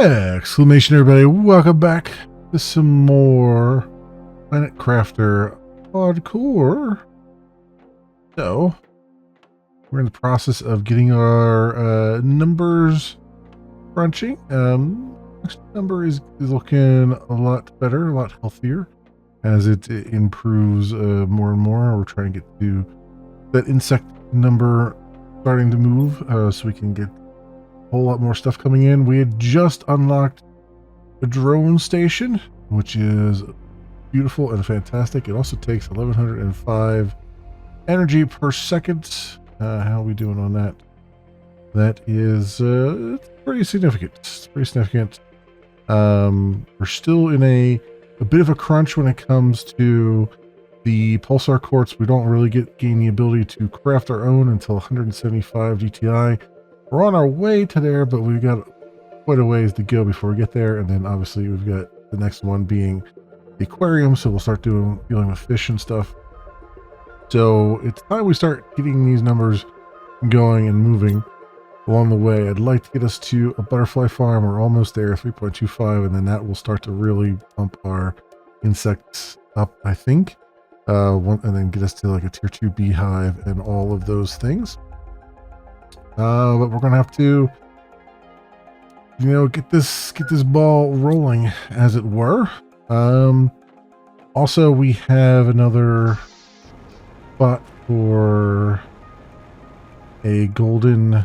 Exclamation everybody, welcome back to some more Planet Crafter hardcore. So, we're in the process of getting our numbers crunching. Next number is looking a lot better, a lot healthier as it improves more and more. We're trying to get to that insect number starting to move so we can get whole lot more stuff coming in. We had just unlocked a drone station, which is beautiful and fantastic. It also takes 1105 energy per second. How are we doing on that? That is it's pretty significant. It's pretty significant. We're still in a bit of a crunch when it comes to the pulsar quartz. We don't really gain the ability to craft our own until 175 GTI. We're on our way to there, but we've got quite a ways to go before we get there. And then obviously we've got the next one being the aquarium, so we'll start dealing with fish and stuff. So it's time we start getting these numbers going and moving along the way. I'd like to get us to a butterfly farm. We're almost there, 3.25, and then that will start to really pump our insects up, I think. And then get us to like a tier 2 beehive and all of those things. But we're gonna have to, get this ball rolling, as it were. Also, we have another spot for a golden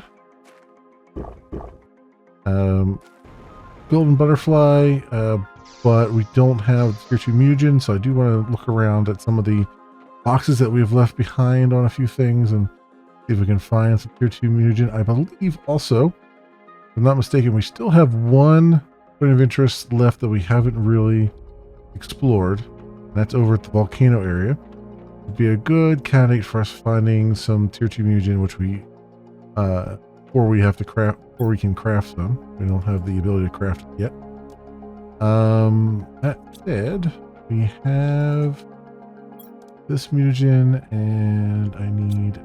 butterfly, but we don't have tier 2 mutagen, so I do want to look around at some of the boxes that we've left behind on a few things and see if we can find some tier 2 mutagen. I believe also, if I'm not mistaken, we still have one point of interest left that we haven't really explored. And that's over at the volcano area. It'd be a good candidate for us finding some tier 2 mutagen, which we before we can craft some. We don't have the ability to craft it yet. That said, we have this mutagen, and I need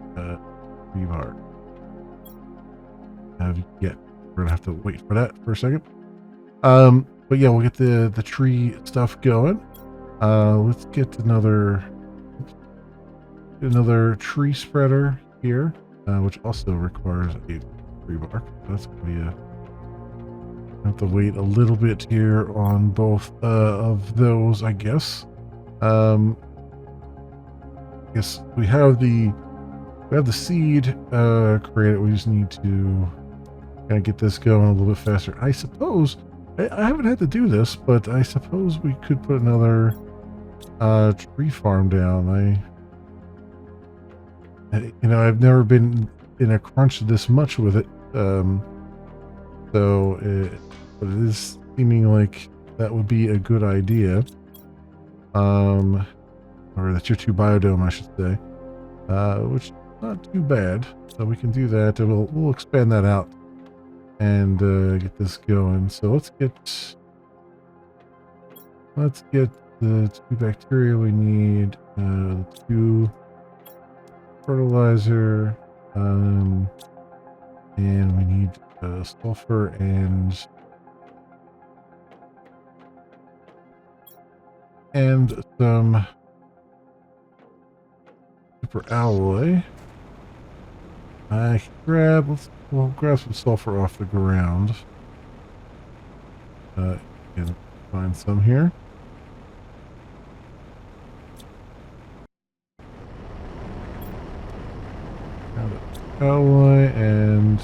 rebar. We're gonna have to wait for that for a second. But yeah, we'll get the tree stuff going. Let's get another tree spreader here, which also requires a rebar. That's gonna be I have to wait a little bit here on both of those, I guess. Yes, we have the seed created. We just need to kind of get this going a little bit faster. I suppose I haven't had to do this, but I suppose we could put another tree farm down. I've never been in a crunch this much with it, but it is seeming like that would be a good idea. Or the tier 2 biodome, I should say, which is not too bad. So we can do that, and we'll expand that out and get this going. So let's get the 2 bacteria we need, the 2 fertilizer, and we need sulfur and some super alloy. We'll grab some sulfur off the ground. Can find some here. Alloy, and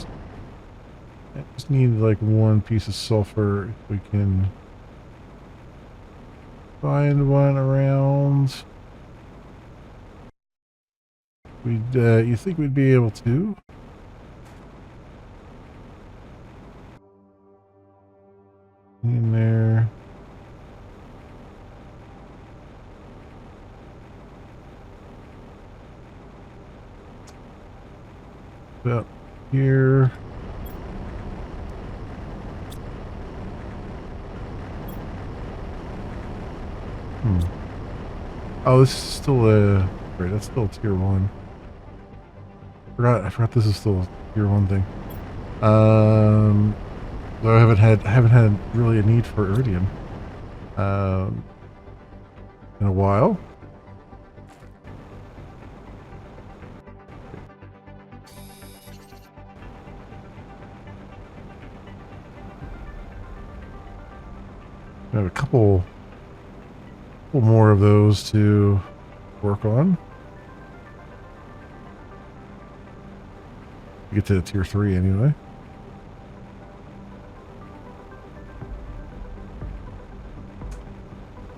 I just need like one piece of sulfur if we can find one around. You think we'd be able to? In there. About here. Oh, this is still right, that's still tier 1. I forgot this is still a tier 1 thing. Though I haven't had really a need for iridium um, in a while. I have a couple more of those to work on. Get to tier 3 anyway.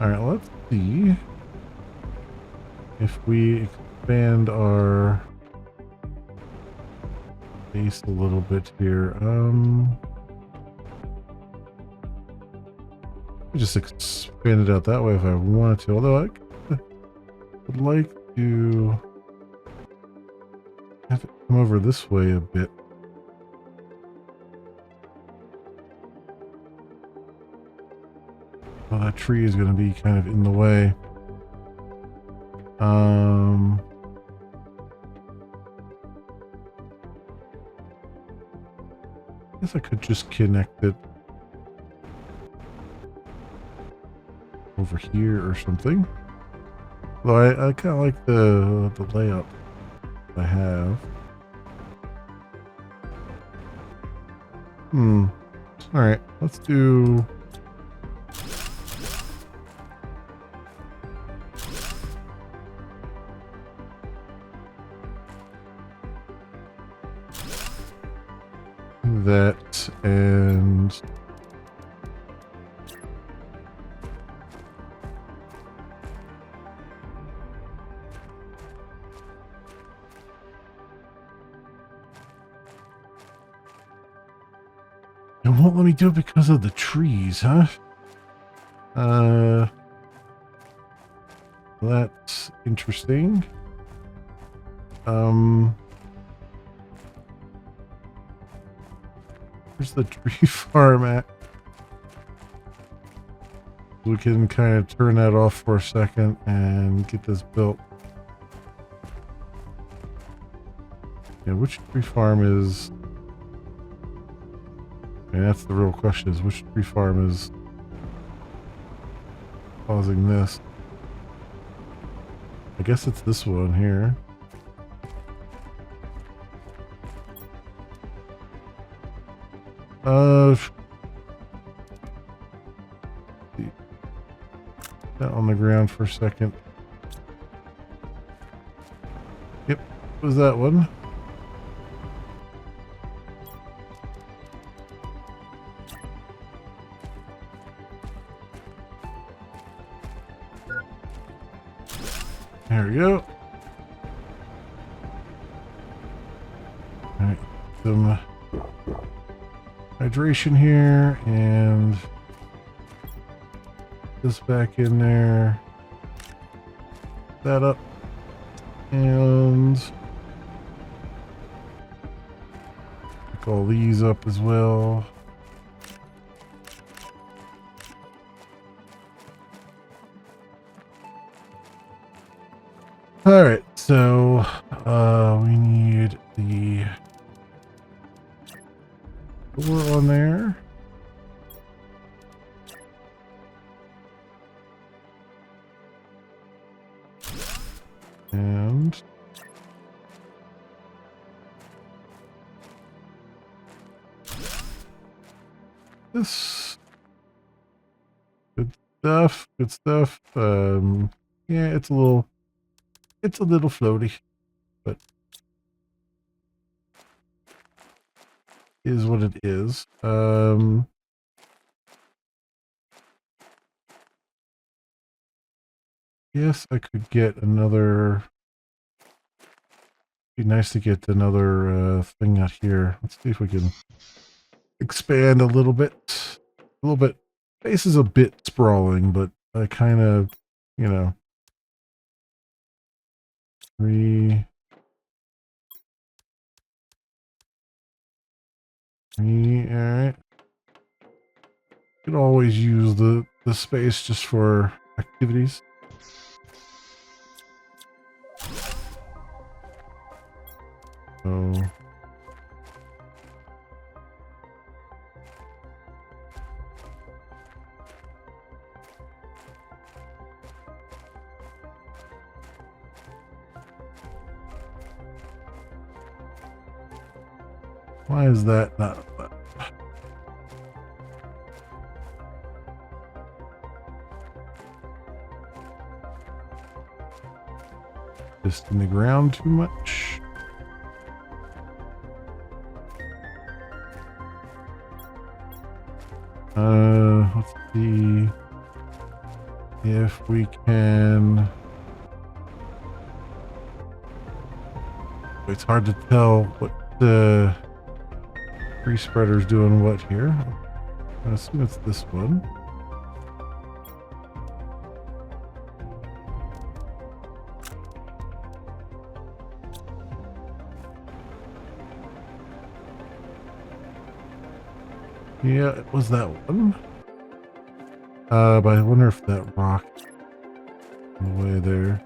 Alright, let's see if we expand our base a little bit here. Just expand it out that way if I wanted to, although I would like to have it come over this way a bit. Well, that tree is going to be kind of in the way. I guess I could just connect it over here or something. Though I kind of like the layout I have. Alright, let's do... that, and... It won't let me do it because of the trees, huh? That's interesting. Where's the tree farm at? We can kind of turn that off for a second and get this built. Yeah, which tree farm is... And that's the real question, is which tree farm is causing this? I guess it's this one here. That on the ground for a second. Yep, was that one? There we go. Alright, some hydration here, and this back in there. That up, and pick all these up as well. All right, so we need the door on there. And this, good stuff, good stuff. Yeah, it's a little floaty, but is what it is. Yes, I could get another. Be nice to get another thing out here. Let's see if we can expand a little bit. A little bit. Base is a bit sprawling, but I kind of, you know, all right. Could always use the space just for activities. So Why is that not? Just in the ground too much. Let's see if we can. It's hard to tell what the tree spreader's doing what here. I assume it's this one. Yeah, it was that one. But I wonder if that rock on the way there.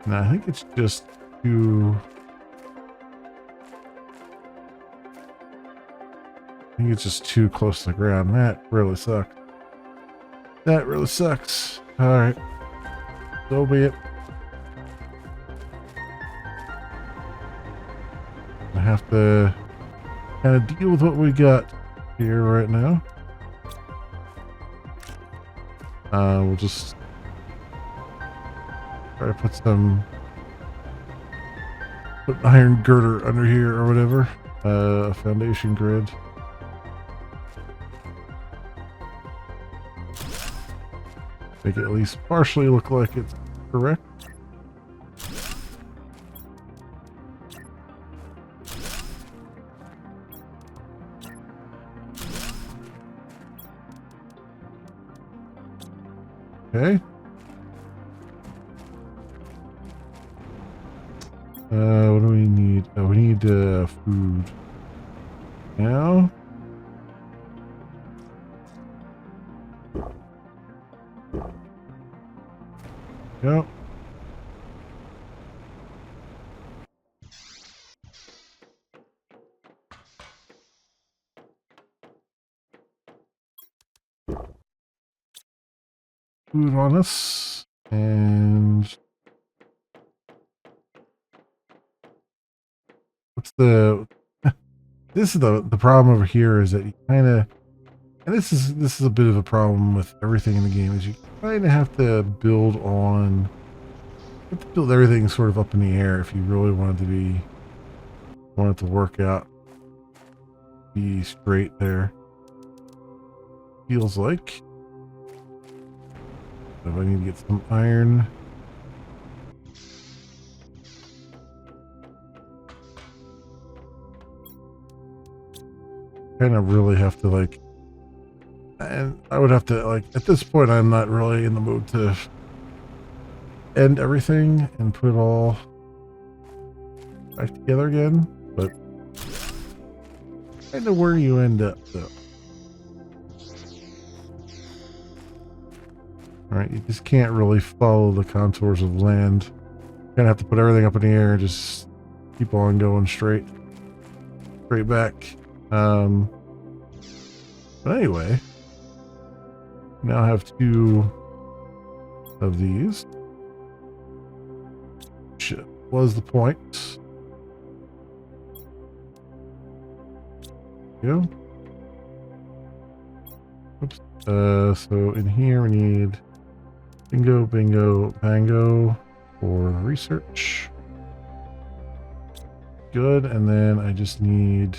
No, I think it's just too. I think it's just too close to the ground. That really sucks. That really sucks. Alright. So be it. I have to kind of deal with what we got here right now. We'll just try to put an iron girder under here or whatever. A foundation grid. Make it at least partially look like it's correct. Okay. What do we need? Oh, we need food. Now. Yep. Food on us, and what's the? This is the problem over here is that you kind of, and this is a bit of a problem with everything in the game is you kind of have to build on. You have to build everything sort of up in the air if you really want it to work out, be straight there. Feels like. So I need to get some iron. Kind of really have to like, and I would have to like, at this point I'm not really in the mood to end everything and put it all back together again, but kind of where you end up though. Alright, you just can't really follow the contours of land. You're gonna have to put everything up in the air and just keep on going straight back. But anyway, now I have 2 of these, which was the point. There you go. Oops. So in here we need bingo, bingo, bango for research. Good, and then I just need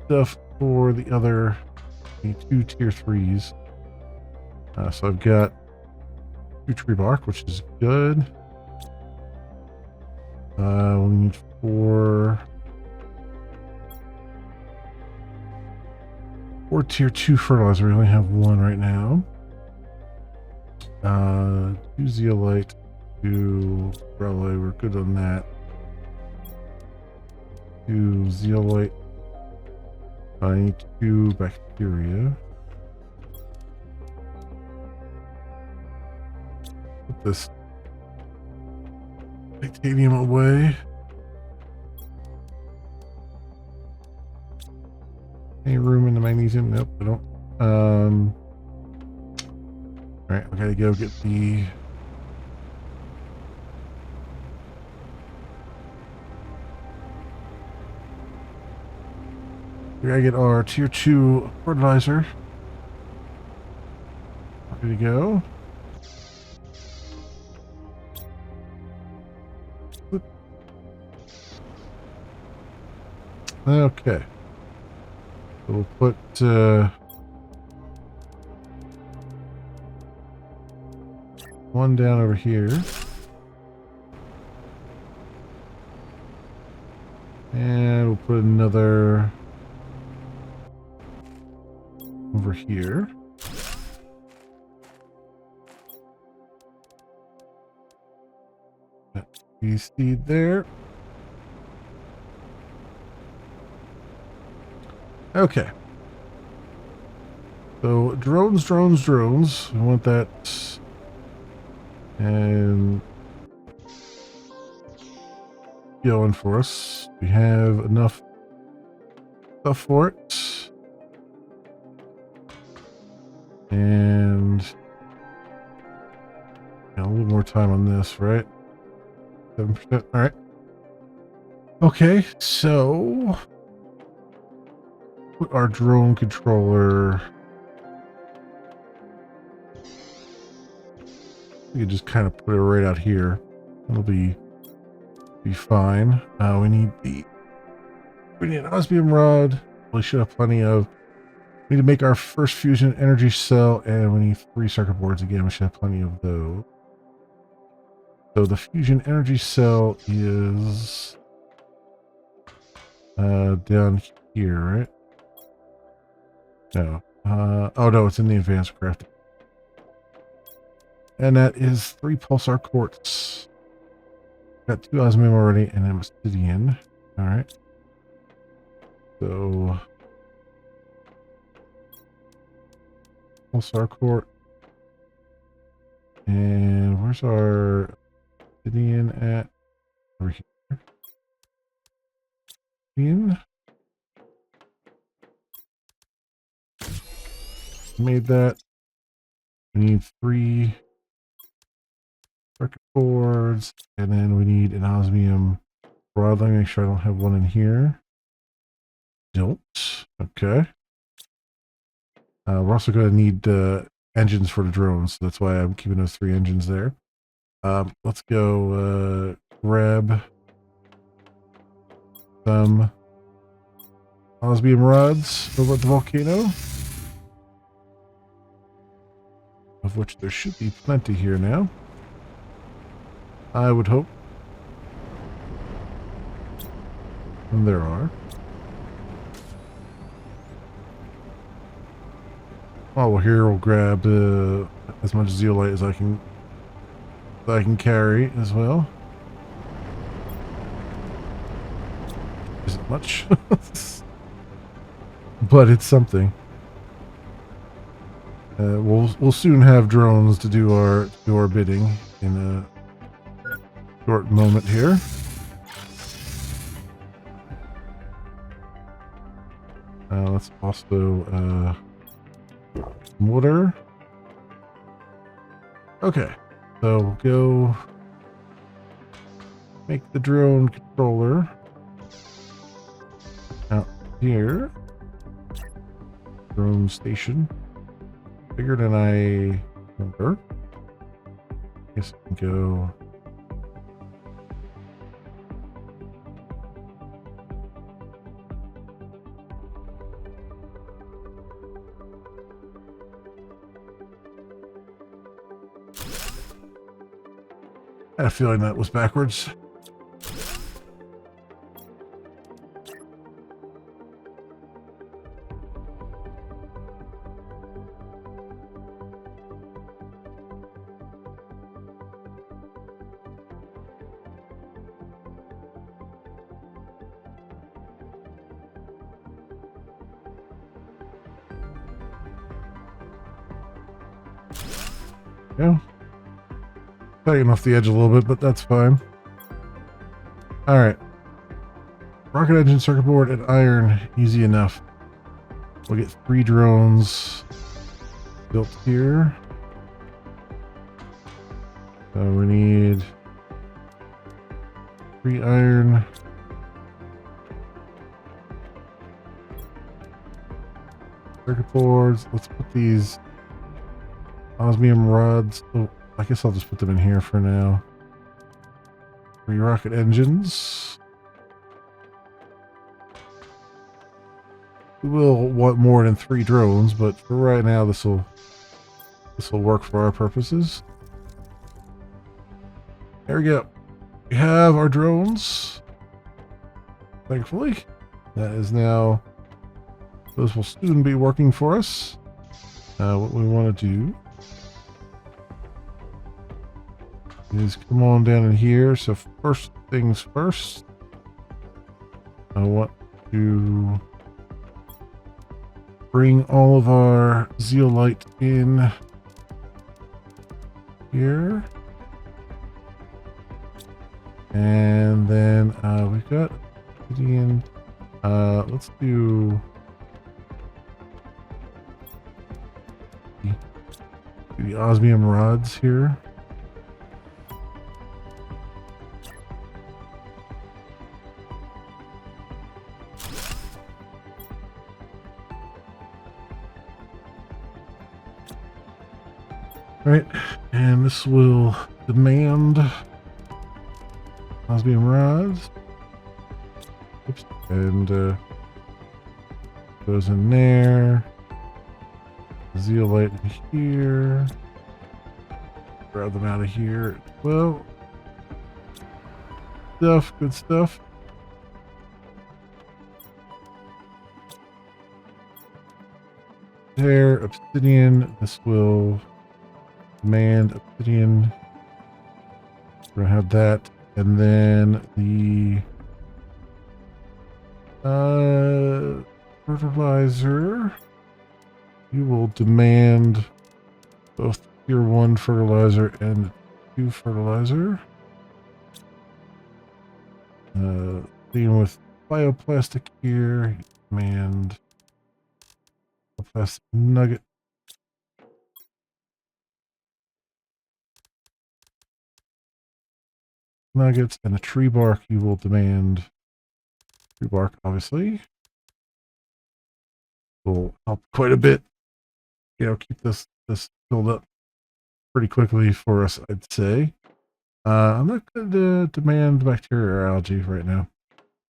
stuff for the other 2 tier 3s. So I've got 2 tree bark, which is good. We'll need 4 tier 2 fertilizer. We only have 1 right now. 2 zeolite, 2 probably we're good on that. 2 zeolite. I need 2 bacteria. Put this titanium away. Any room in the magnesium? Nope, I don't. Alright, I gotta go get the... We gotta get our tier 2 fertilizer. Ready to go. Okay. So we'll put one down over here. And we'll put another over here. That bee seed there. Okay. So drones. We want that. And going for us. We have enough stuff for it. And a little more time on this, right? 7%. All right. Okay, so put our drone controller. We could just kind of put it right out here. It'll be fine. We need an osmium rod. We should have plenty of. We need to make our first fusion energy cell, and we need 3 circuit boards again. We should have plenty of those. So the fusion energy cell is down here, right? No. Oh no, it's in the advanced crafting. And that is 3 pulsar quartz. Got 2 osmium already and an obsidian. Alright. So pulsar quartz. And where's our obsidian at? Over here. Obsidian. Made that. We need 3 circuit boards, and then we need an osmium rod. Let me make sure I don't have one in here. Don't. Okay. We're also going to need engines for the drones, so that's why I'm keeping those 3 engines there. Let's go grab some osmium rods over at the volcano, of which there should be plenty here now. I would hope. And there are. Oh, well, here we'll grab as much zeolite as I can carry as well. Isn't much, but it's something. We'll soon have drones to do our bidding in a short moment here. Let's also water. Okay, so we'll go make the drone controller out here. Drone station. Bigger than I remember. Guess I can go. I had a feeling that was backwards. Yeah. Cutting off the edge a little bit, but that's fine. Alright. Rocket engine, circuit board, and iron. Easy enough. We'll get 3 drones built here. So we need 3 iron. Circuit boards. Let's put these osmium rods. Oh, I guess I'll just put them in here for now. 3 rocket engines. We will want more than 3 drones, but for right now, this will work for our purposes. There we go. We have our drones. Thankfully, that is now. Those will soon be working for us. What we want to do is come on down in here. So first things first, I want to bring all of our zeolite in here. And then we've got obsidian. Let's do the osmium rods here. Right, and this will demand osmium rods. Oops, and goes in there. Zeolite in here. Grab them out of here. Well, good stuff. There, obsidian. This will demand obsidian. We're gonna have that, and then the fertilizer. You will demand both tier 1 fertilizer and 2 fertilizer. Dealing with bioplastic here. You demand a plastic nugget. Nuggets and a tree bark. You will demand tree bark, obviously. Will help quite a bit. You know, keep this filled up pretty quickly for us, I'd say. I'm not going to demand bacteria or algae right now.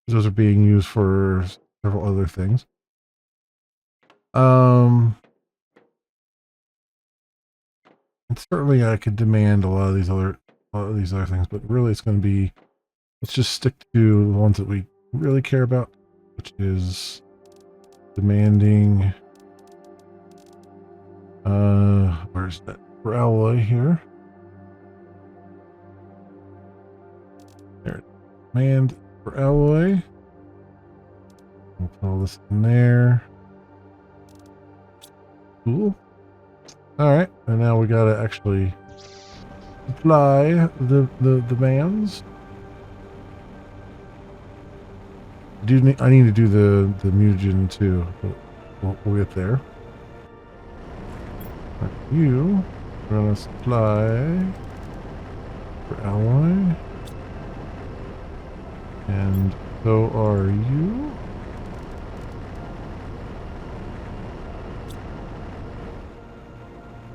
Those are being used for several other things. And certainly I could demand a lot of these other things, but really it's going to be, let's just stick to the ones that we really care about, which is demanding where's that for alloy here? There, demand for alloy. We'll put all this in there. Cool. All right, and now we gotta actually supply the demands. I need to do the mutagen too, but we'll get there. You are gonna supply for alloy, and so are you.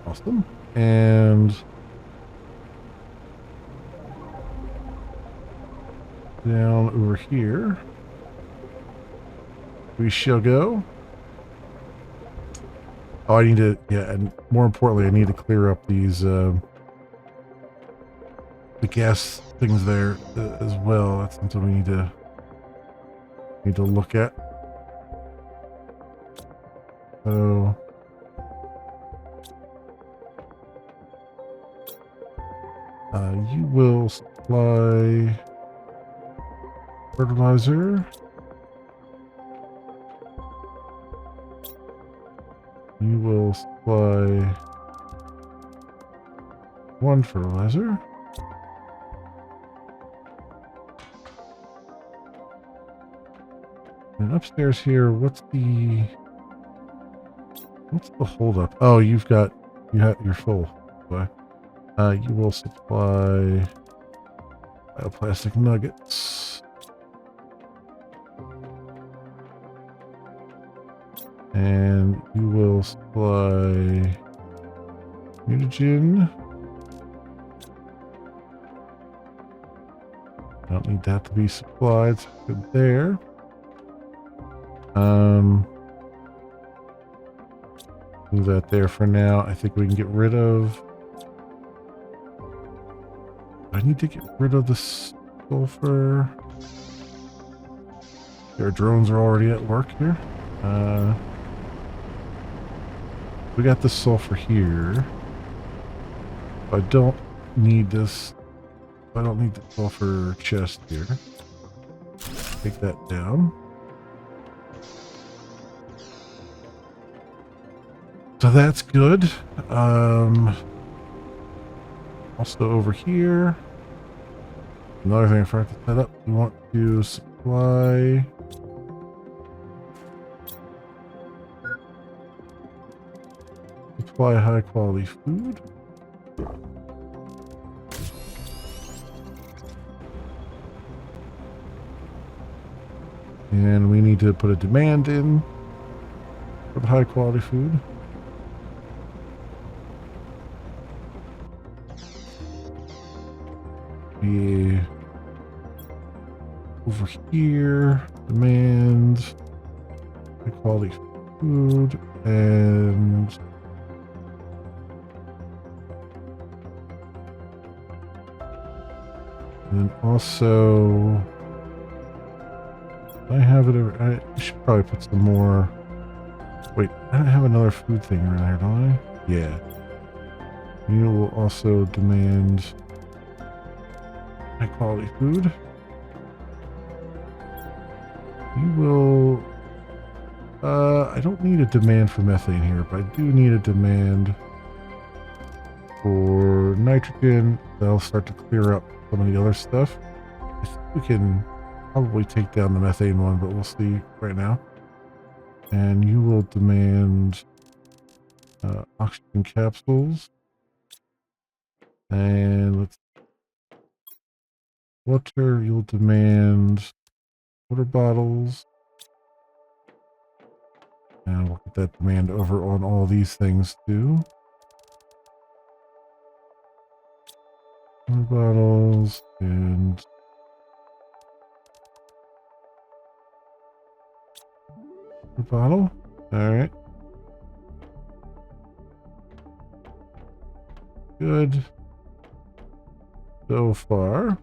Awesome. And down over here we shall go. Oh, I need to, yeah, and more importantly, I need to clear up these the gas things there as well. That's something we need to look at. So you will supply fertilizer. You will supply 1 fertilizer. And upstairs here, what's the holdup? Oh, you're full. Okay. You will supply bioplastic nuggets. And you will supply mutagen. I don't need that to be supplied, so good there. Move that there for now. I think we can get rid of... I need to get rid of the sulfur. Our drones are already at work here. We got the sulfur here. I don't need this. I don't need the sulfur chest here. Take that down. So that's good. Also over here, another thing I forgot to set up. We want to supply high quality food. And we need to put a demand in for the high quality food. Be over here, demand high quality food, and then also I have it. I should probably put some more. Wait, I don't have another food thing around here, don't I? Yeah. You will also demand high quality food. You will... I don't need a demand for methane here, but I do need a demand for nitrogen. That'll start to clear up some of the other stuff. I think we can probably take down the methane one, but we'll see right now. And you will demand oxygen capsules. And let's... Water, you'll demand water bottles. And we'll get that demand over on all these things too. Water bottles and water bottle. All right. Good. So far.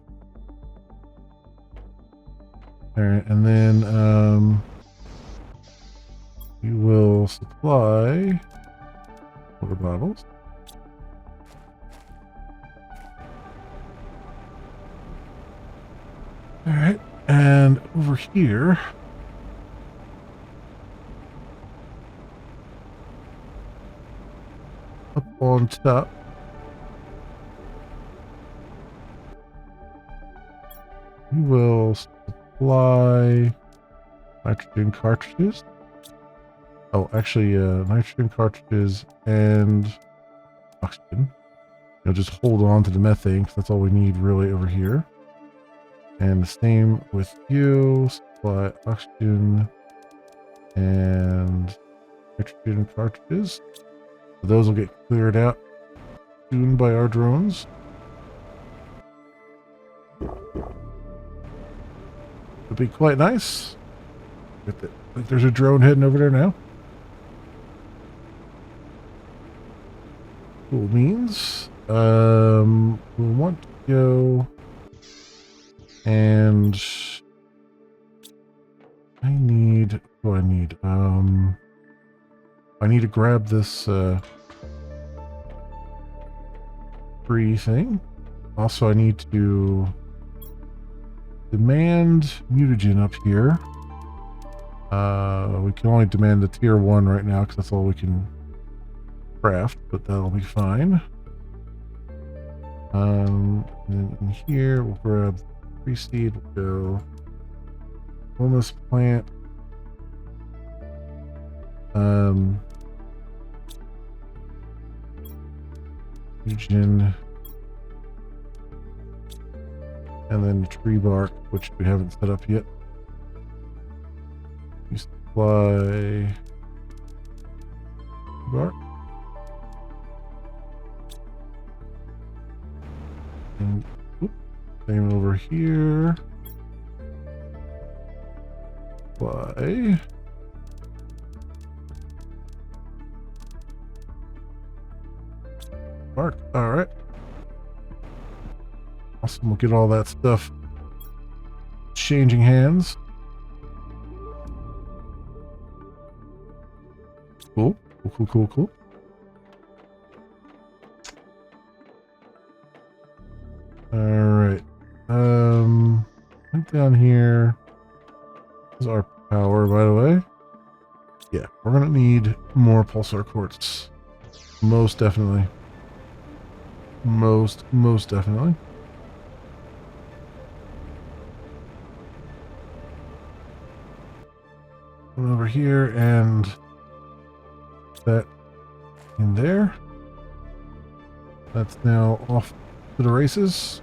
All right, and then we will supply water bottles. All right, and over here, up on top, we will supply nitrogen cartridges. Oh, actually, nitrogen cartridges and oxygen. You'll just hold on to the methane because that's all we need really over here. And the same with you. Supply oxygen and nitrogen cartridges. So those will get cleared out soon by our drones. It'll be quite nice. I think there's a drone heading over there now. Cool beans. We'll want to go and I need I need to grab this free thing. Also, I need to demand mutagen up here. We can only demand the tier 1 right now because that's all we can craft, but that'll be fine. And then in here we'll grab free seed. We'll go on this plant. Mutagen And then tree bark, which we haven't set up yet. You supply bark. And same over here. Supply. Bark. All right. Awesome. We'll get all that stuff changing hands. Cool. Cool. All right. I think down here is our power, by the way. Yeah, we're gonna need more pulsar quartz. Most definitely. Most definitely. Come over here and that in there. That's now off to the races.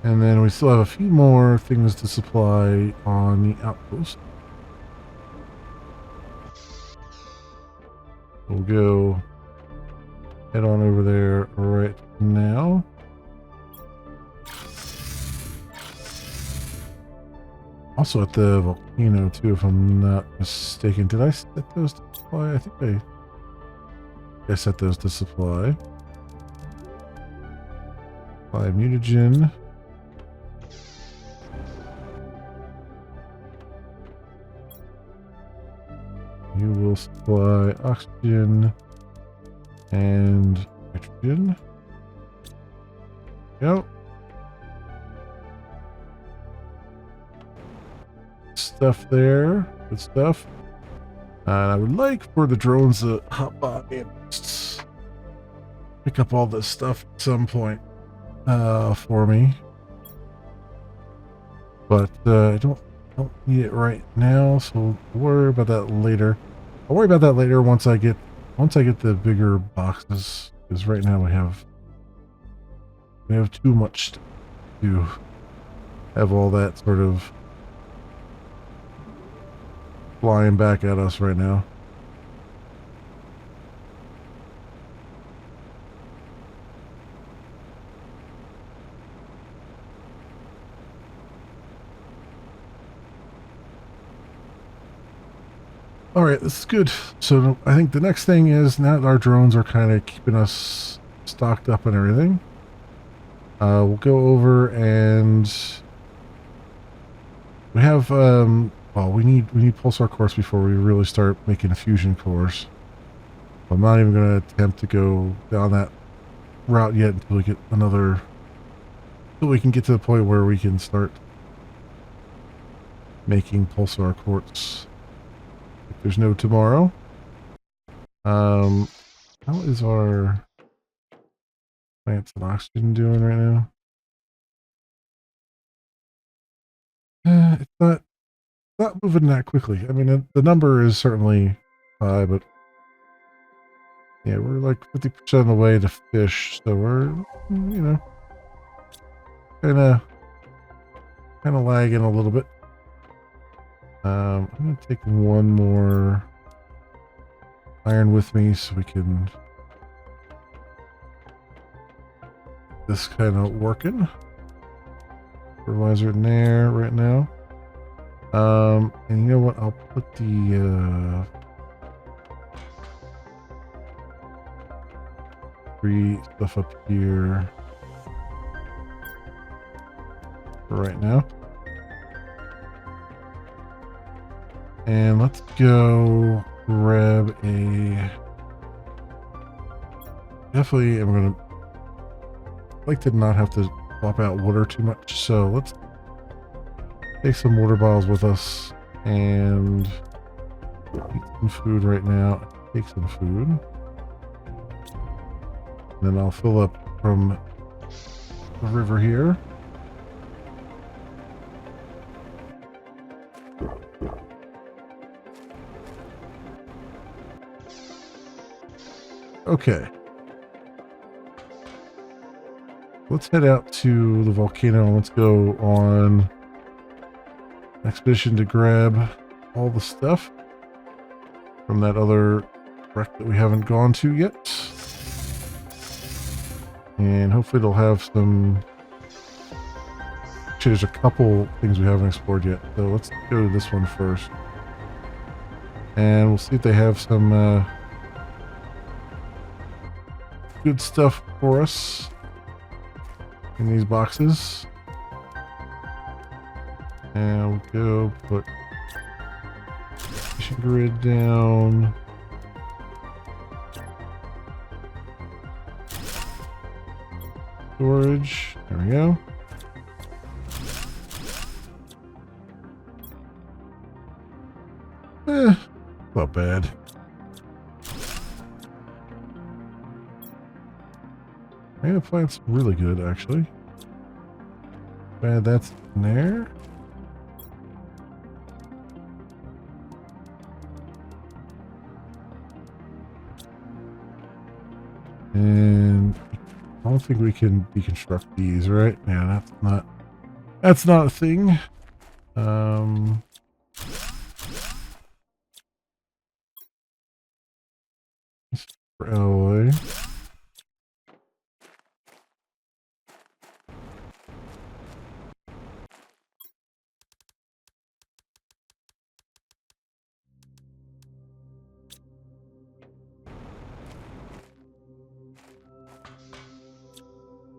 And then we still have a few more things to supply on the outpost. We'll go head on over there right now. Also at the volcano too, if I'm not mistaken. Did I set those to supply? I think I set those to supply. Supply mutagen. You will supply oxygen and nitrogen. Yep. Stuff there. Good stuff. And I would like for the drones to hop on and just pick up all this stuff at some point for me. But I don't need it right now, so we'll worry about that later. I'll worry about that later once I get the bigger boxes, because right now we have too much to have all that sort of flying back at us right now. All right, this is good. So I think the next thing is, now that our drones are kind of keeping us stocked up and everything, we'll go over and we have well, we need pulsar cores before we really start making fusion cores. I'm not even going to attempt to go down that route yet until we get until we can get to the point where we can start making pulsar quartz. If there's no tomorrow. How is our plants and oxygen doing right now? It's not moving that quickly. I mean, the number is certainly high, but yeah, we're like 50% of the way to fish, so we're, you know, kind of lagging a little bit. I'm gonna take one more iron with me so we can get this kind of working. Fertilizer in there right now. And you know what? I'll put the free stuff up here for right now. And let's go grab a... Definitely I'm gonna like to not have to swap out water too much, so let's take some water bottles with us and eat some food right now. Take some food. And then I'll fill up from the river here. Okay. Let's head out to the volcano and let's go on an expedition to grab all the stuff from that other wreck that we haven't gone to yet. And hopefully it'll have some... Actually, there's a couple things we haven't explored yet. So let's go to this one first. And we'll see if they have some good stuff for us in these boxes. And we'll go put fishing grid down. Storage. There we go. Not bad. Tomato plant's really good, actually. Bad that's in there. And I don't think we can deconstruct these, right? Yeah, that's not a thing. For LA.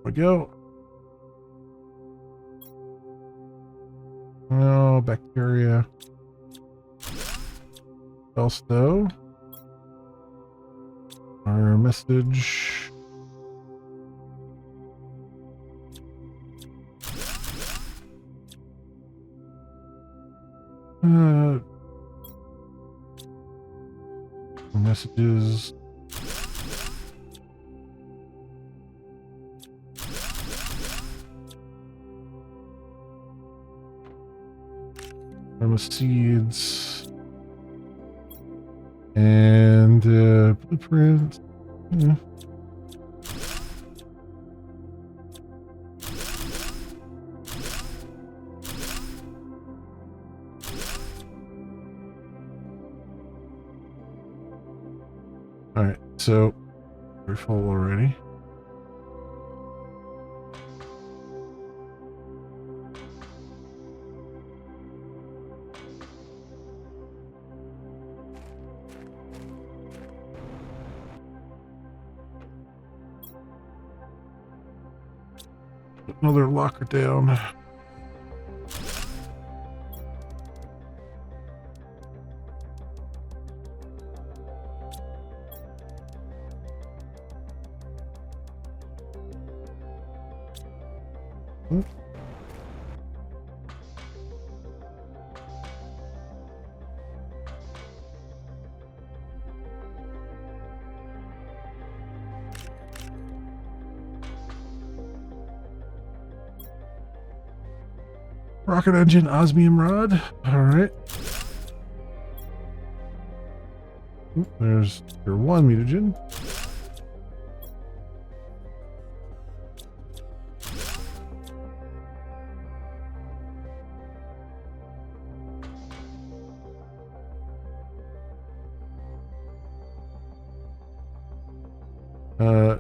We go. Oh, bacteria. Else though. Our message. Messages. Seeds and blueprints. Yeah. All right, so we're full already. Another locker down. Rocket engine, osmium rod. All right. There's your one mutagen.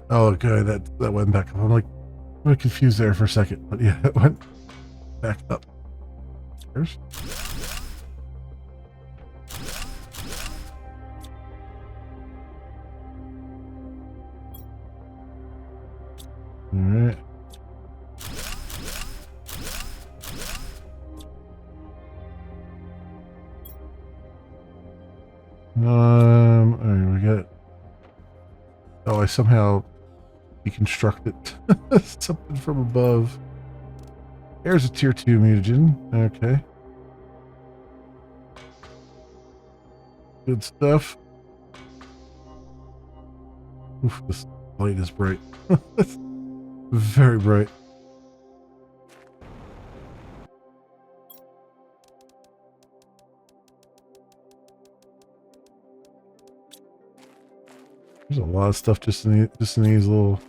Oh, okay, that went back up. I'm like, I'm confused there for a second, but yeah, it went back up. There's. All right. All right, we got. Oh, I somehow deconstructed something from above. There's a tier 2 mutagen. Okay. Good stuff. Oof, this light is bright. Very bright. There's a lot of stuff just in these little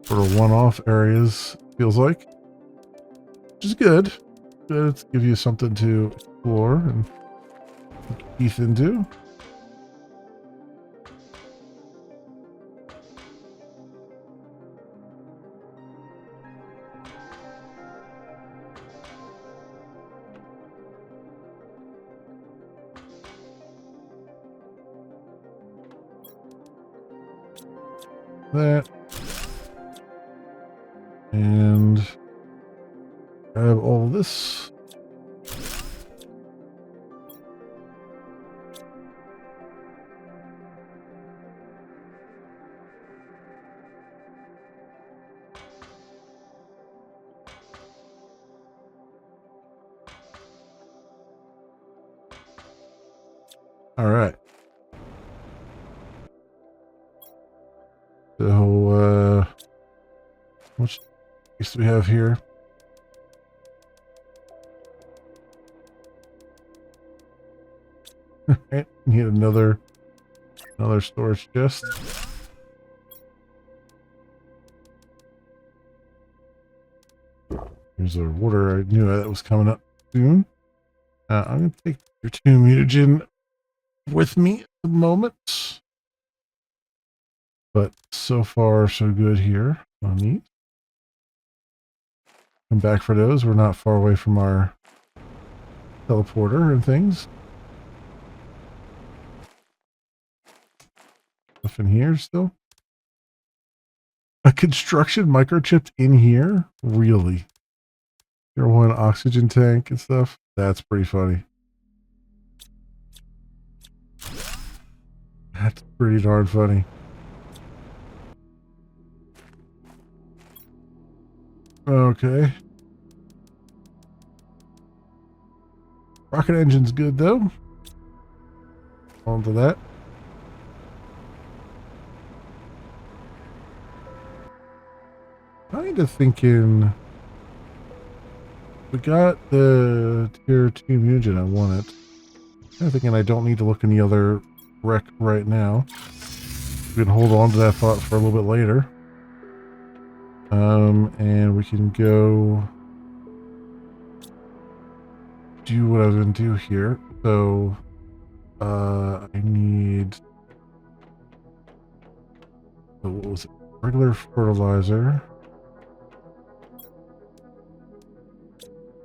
sort of one-off areas, feels like. Which is good. Good to give you something to explore and teeth into. That. And grab all this. All right. So, how much space do we have here? Right, need another storage chest. Here's our water. I knew that was coming up soon. I'm gonna take your 2 mutagen with me at the moment. But so far, so good here on these. Come back for those. We're not far away from our teleporter and things. Stuff in here still. A construction microchipped in here? Really? Tier 1 oxygen tank and stuff? That's pretty funny. That's pretty darn funny. Okay. Rocket engine's good though. On to that. Kind of thinking we got the tier 2 mutagen. I want it. Kind of thinking I don't need to look in the other wreck right now. We can hold on to that thought for a little bit later. And we can go do what I was going to do here. So, I need, what was it? Regular fertilizer.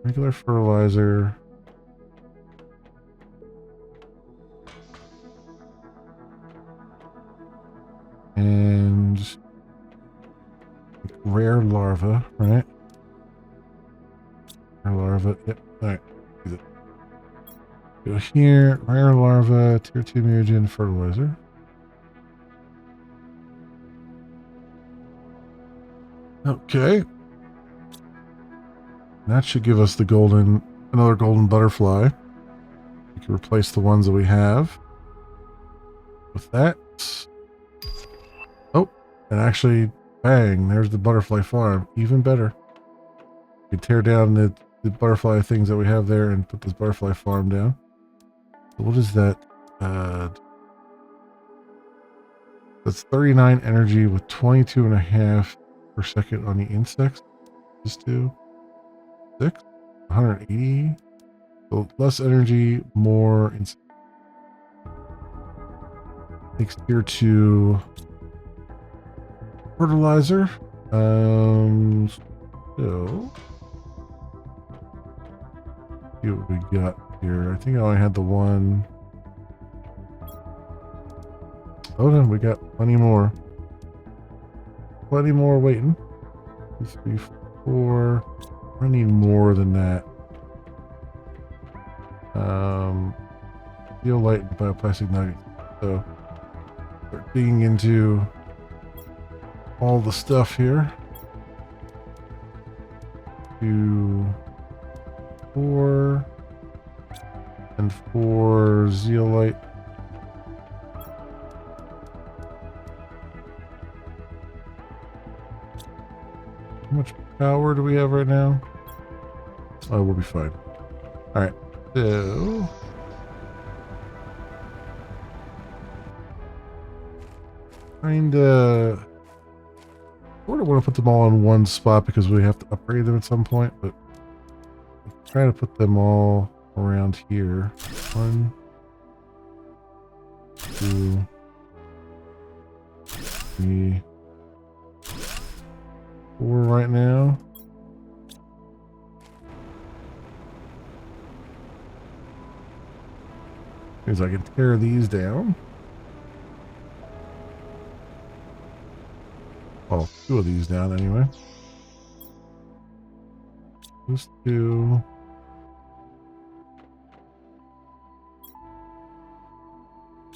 Regular fertilizer. And rare larva, right? Rare larva, yep, alright. Go here, rare larva, tier 2 mutagen, fertilizer. Okay. That should give us the another golden butterfly. We can replace the ones that we have with that. Oh, and actually, bang, there's the butterfly farm. Even better. We tear down the butterfly things that we have there and put this butterfly farm down. So what is that? That's 39 energy with 22.5 per second on the insects. Just 180. So less energy, more insects. Takes tier 2 fertilizer. So see what we got here. I think I only had the one. Oh no, we got plenty more. Plenty more waiting. 2, 3, 4. I need more than that. Steel light and bioplastic nuggets. So start digging into all the stuff here. 2, 4, and 4 zeolite. How much power do we have right now? Oh, we'll be fine. All right, so sort of want to put them all in one spot because we have to upgrade them at some point, but I'm trying to put them all around here. 1, 2, 3, 4 right now. Because I can tear these down. Well, 2 of these down anyway. Those 2.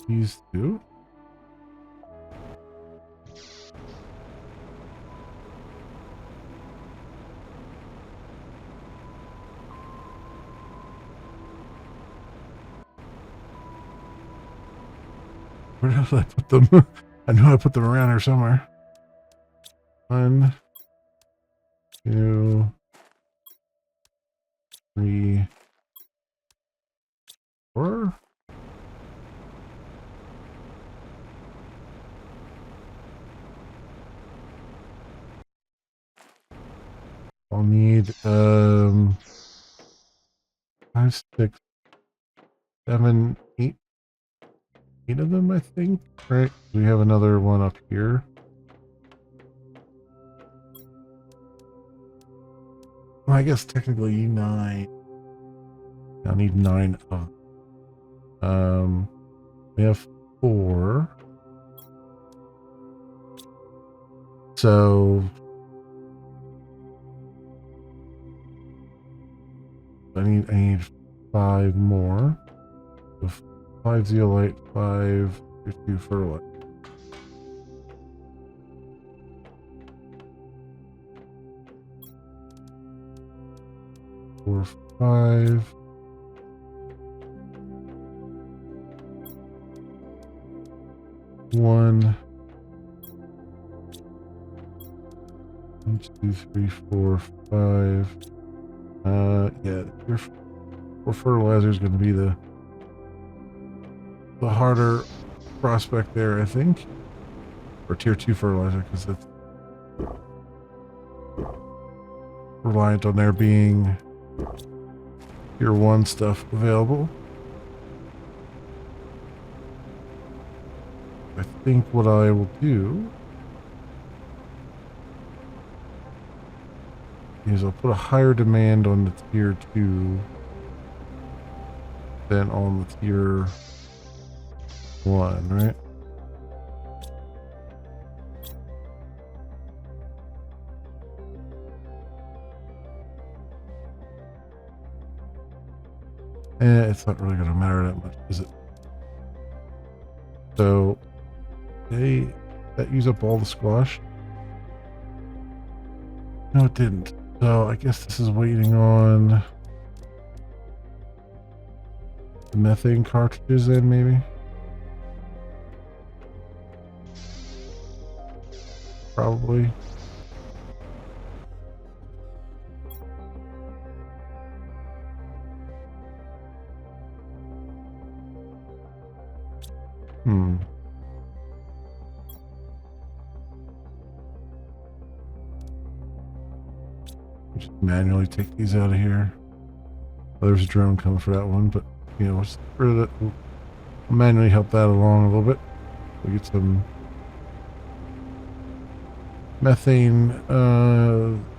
These 2. Where did I put them? I knew I put them around here somewhere. 1, 2, 3, 4. I'll need 5, 6, 7, 8. 8 of them, I think. Right? We have another one up here. Well, I guess technically 9. I need 9 of them. We have 4. So I need 5 more. So 5 zeolite, 5 2 fertilizer. 4, 5. 1, 2, 3, 4, 5. Yeah, your fertilizer is going to be the harder prospect there, I think, or tier 2 fertilizer, because it's reliant on there being tier 1 stuff available. I think what I will do is I'll put a higher demand on the tier 2 than on the tier 1, right? It's not really going to matter that much, is it? So, that used up all the squash? No, it didn't. So, I guess this is waiting on the methane cartridges then, maybe? Probably. Just manually take these out of here. Oh, there's a drone coming for that one, but you know, let's get rid of it. We'll manually help that along a little bit. We get some methane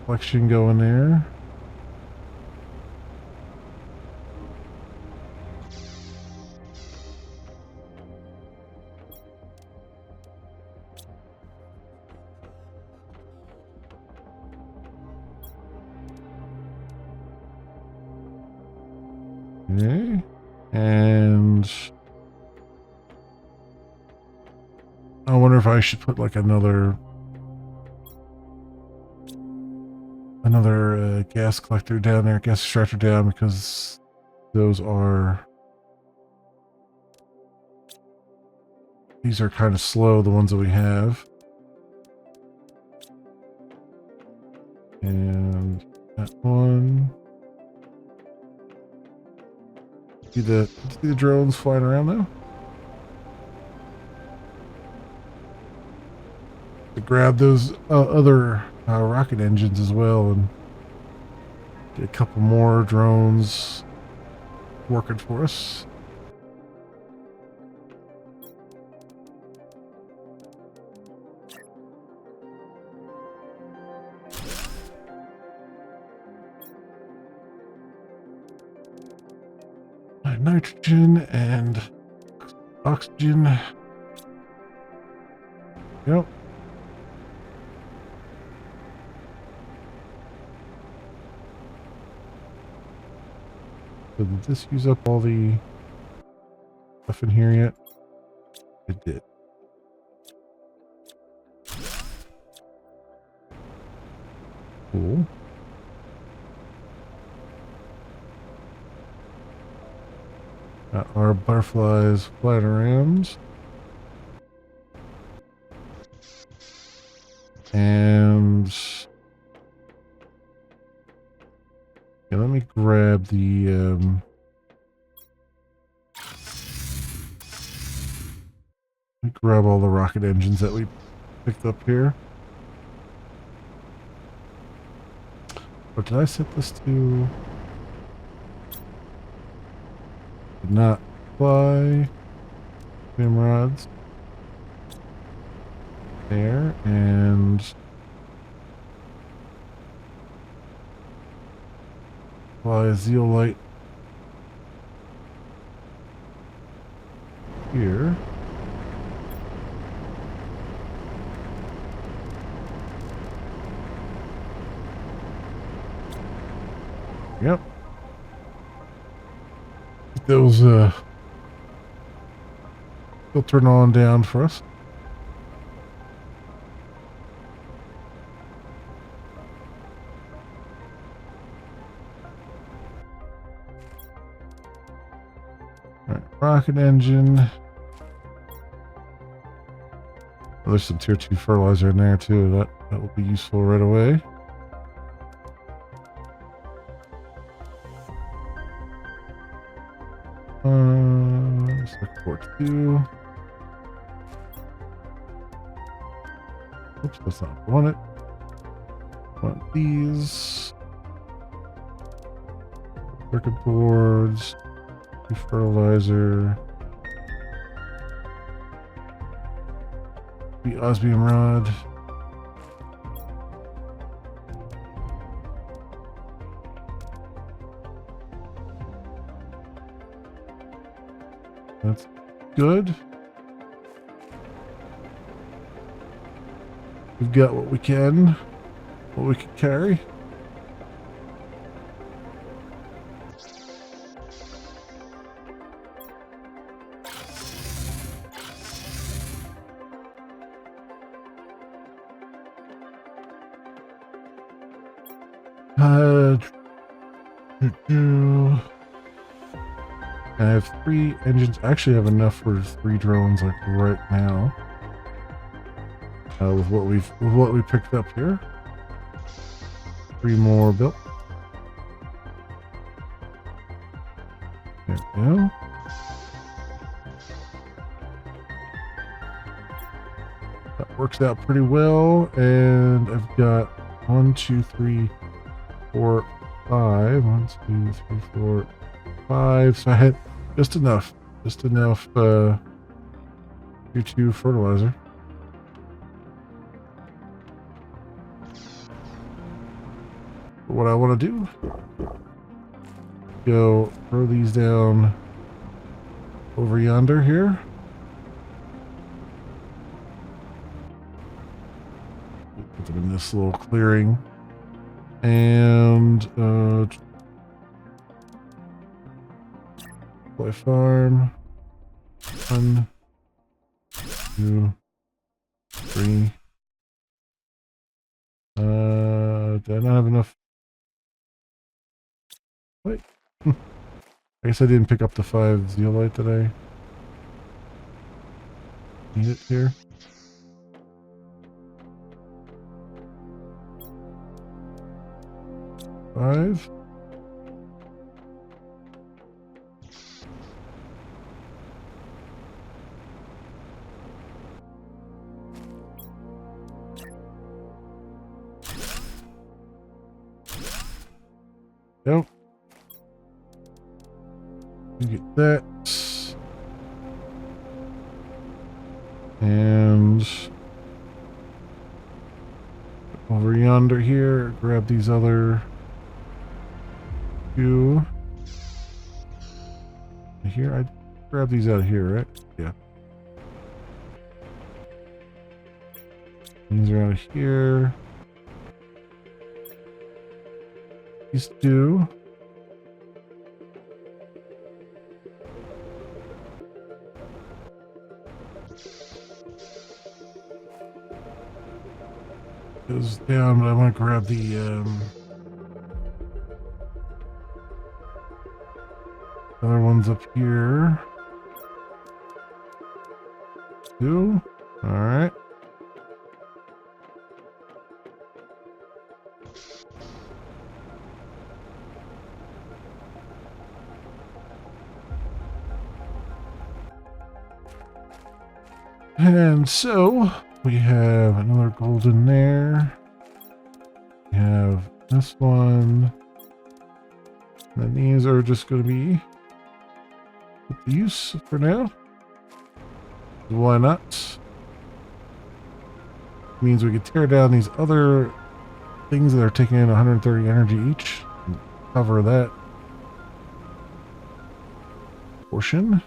collection going there. Okay, and I wonder if I should put like another gas collector down there, gas extractor down, because these are kind of slow, the ones that we have. And that one. See the drones flying around though? grab those other rocket engines as well and get a couple more drones working for us. Nitrogen and oxygen. Yep. So did this use up all the stuff in here yet? It did. Cool. Got our butterflies flying around. And yeah, let me grab the grab all the rocket engines that we picked up here. What did I set this to? Did not fly. Beam rods. There, and fly a zeolite here. Yep. Those will turn on down for us. Alright, rocket engine. Oh, there's some tier 2 fertilizer in there too. That will be useful right away. Port 2. Oops, that's not what I want it. I want these. Circuit boards. Fertilizer. The osmium rod. That's good. We've got what we can carry. I have 3 engines. I actually have enough for 3 drones like right now. With what we picked up here. 3 more built. There we go. That works out pretty well, and I've got 1, 2, 3, 4, 5. 1, 2, 3, 4, 5. So I had just enough tier 2 fertilizer. What I want to do, go throw these down over yonder here. Put them in this little clearing, and play farm. 1, 2, 3. Did I not have enough? Wait. I guess I didn't pick up the 5 zeolite that I need it here. Five. go. You get that. And over yonder here, grab these other two. Here, I grab these out of here, right? Yeah. These are out of here. These two. Goes down, but I want to grab the other ones up here. Two. All right. And so we have another golden there. We have this one. And these are just going to be put to use for now. Why not? Means we could tear down these other things that are taking in 130 energy each and cover that portion.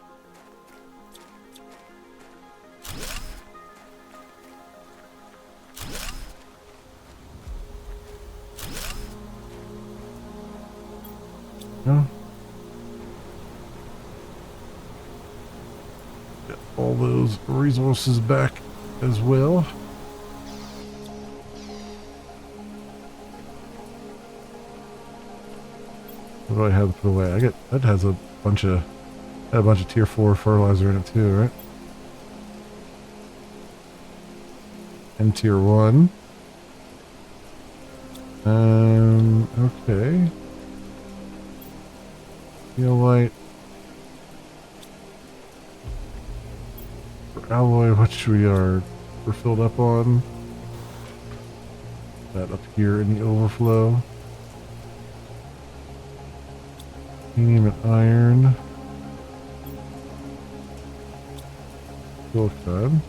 No. Get all those resources back as well. What do I have to put away? I get that has a bunch of tier 4 fertilizer in it too, right? And tier 1. Okay. Zeolite. For alloy, which we're filled up on. That up here in the overflow. Titanium and iron. Silicon.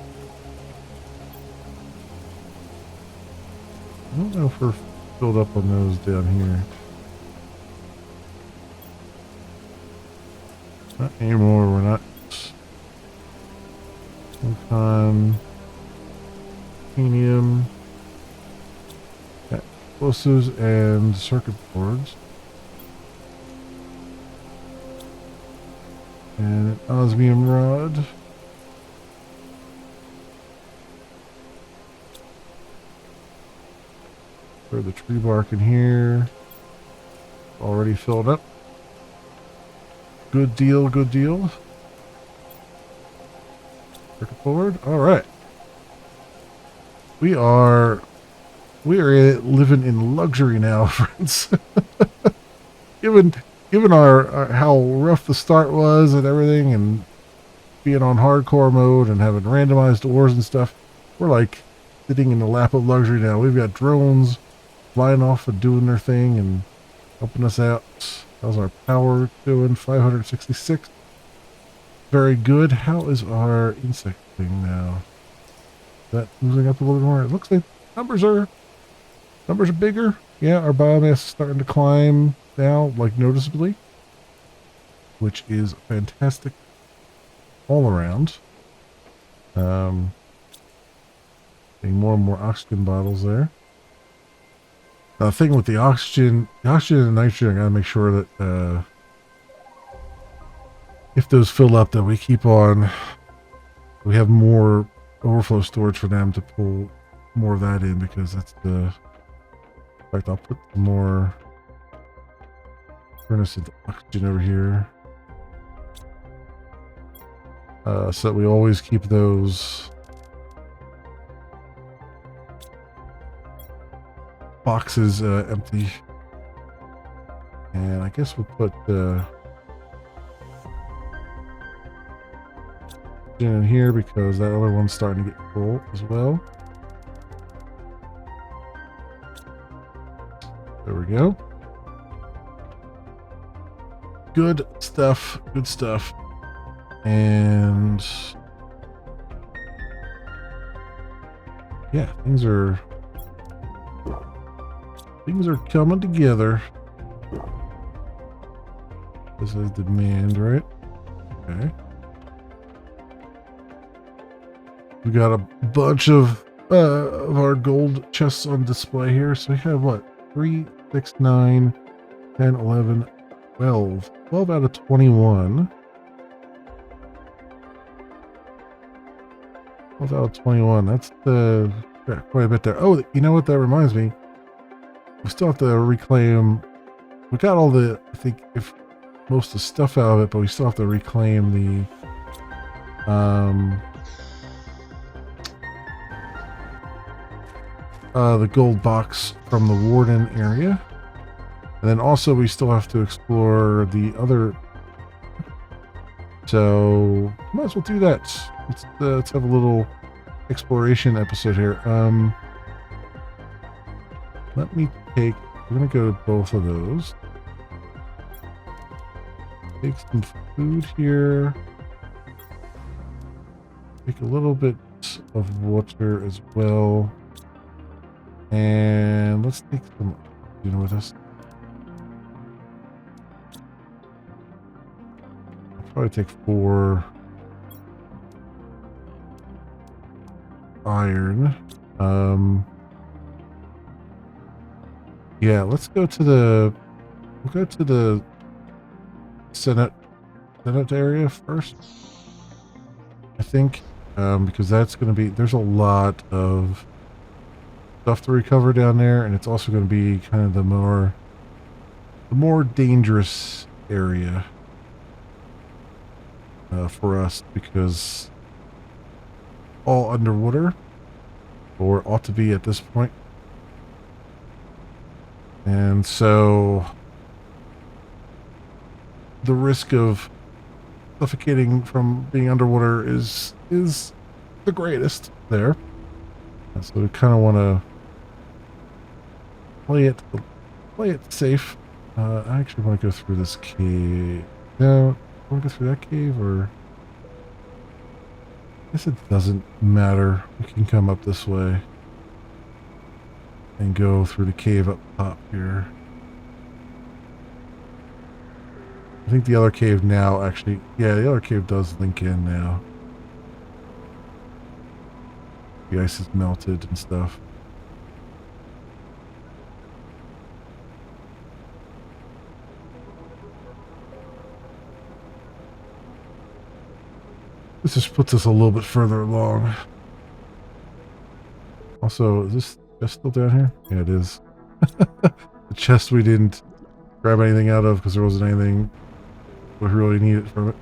I don't know if we're filled up on those down here. Not anymore, we're not. Silicon. Titanium. Explosives and circuit boards. And an osmium rod. Throw the tree bark in here. Already filled up. Good deal, good deal. Circuit board. All right. We are living in luxury now, friends. Given our how rough the start was and everything, and being on hardcore mode and having randomized ores and stuff, we're like sitting in the lap of luxury now. We've got drones flying off and doing their thing and helping us out. How's our power doing? 566. Very good. How is our insect thing now? Is that losing up a little bit more? It looks like numbers are bigger. Yeah, our biomass is starting to climb now, like noticeably, which is fantastic all around. Getting more and more oxygen bottles there. The thing with the oxygen and nitrogen, I gotta make sure that if those fill up, that we have more overflow storage for them to pull more of that in, because that's in fact, I'll put more furnace into oxygen over here, so that we always keep those boxes empty. And I guess we'll put in here, because that other one's starting to get full as well. There we go. Good stuff. Good stuff. And yeah, things are coming together. This is demand, right? Okay. We got a bunch of our gold chests on display here. So we have what? 3, 6, 9, 10, 11, 12. 12 out of 21. 12 out of 21. That's quite a bit there. Oh, you know what? That reminds me. We still have to reclaim. We got all the, I think, if most of the stuff out of it, but we still have to reclaim the gold box from the Warden area. And then also we still have to explore the other. So might as well do that. Let's have a little exploration episode here. Let me take, we're gonna go to both of those. Take some food here. Take a little bit of water as well. And let's take some oxygen with us. I'll probably take 4 iron. Yeah, let's go to the, we'll go to the Senate area first, I think, because that's going to be, there's a lot of stuff to recover down there, and it's also going to be kind of the more dangerous area for us, because all underwater, or ought to be at this point. And so the risk of suffocating from being underwater is the greatest there. And so we kind of want to play it safe. I actually want to go through this cave. No, I want to go through that cave, or I guess it doesn't matter. We can come up this way and go through the cave up top here. I think the other cave now actually, yeah, the other cave does link in now. The ice is melted and stuff. This just puts us a little bit further along. Also, is this chest still down here? Yeah, it is. The chest we didn't grab anything out of because there wasn't anything we really needed from it.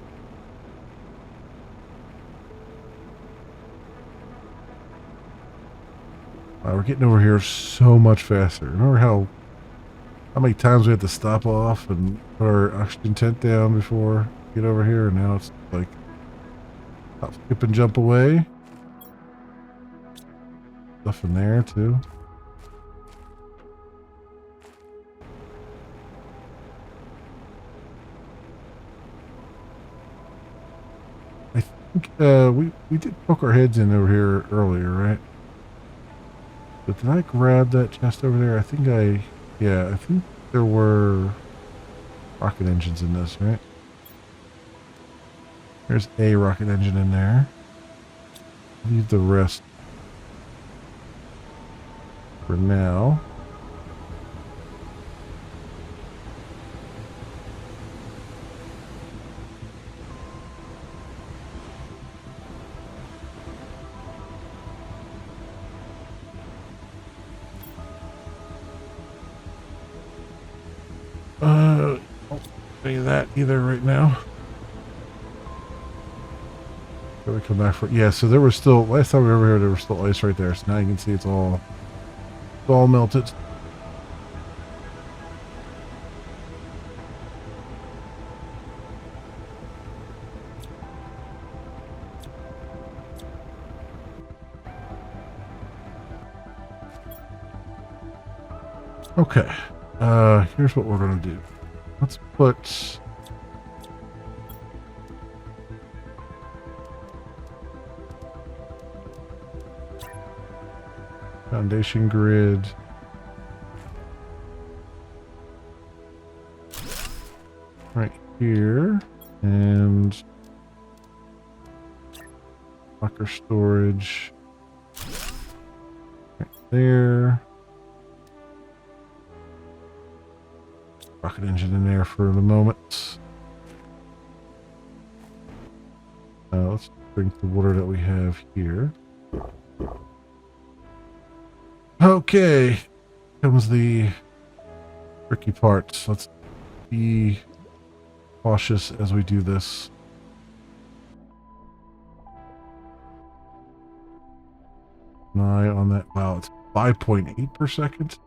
We're getting over here so much faster. Remember how many times we had to stop off and put our oxygen tent down before we get over here, and now it's like hop, skip, and jump away. Stuff in there too. I think we did poke our heads in over here earlier, right? But did I grab that chest over there? I think I think there were rocket engines in this, right? There's a rocket engine in there. Leave the rest for now. Don't say that either right now. Gotta come back for, yeah, so there was still, last time we were over here, there was still ice right there. So now you can see it's all melted. Okay, here's what we're gonna do. Let's put Foundation grid. Right here. And locker storage. Right there. Rocket engine in there for the moment. Let's drink the water that we have here. Okay, comes the tricky part. Let's be cautious as we do this. An eye on that. Wow, it's 5.8 per second.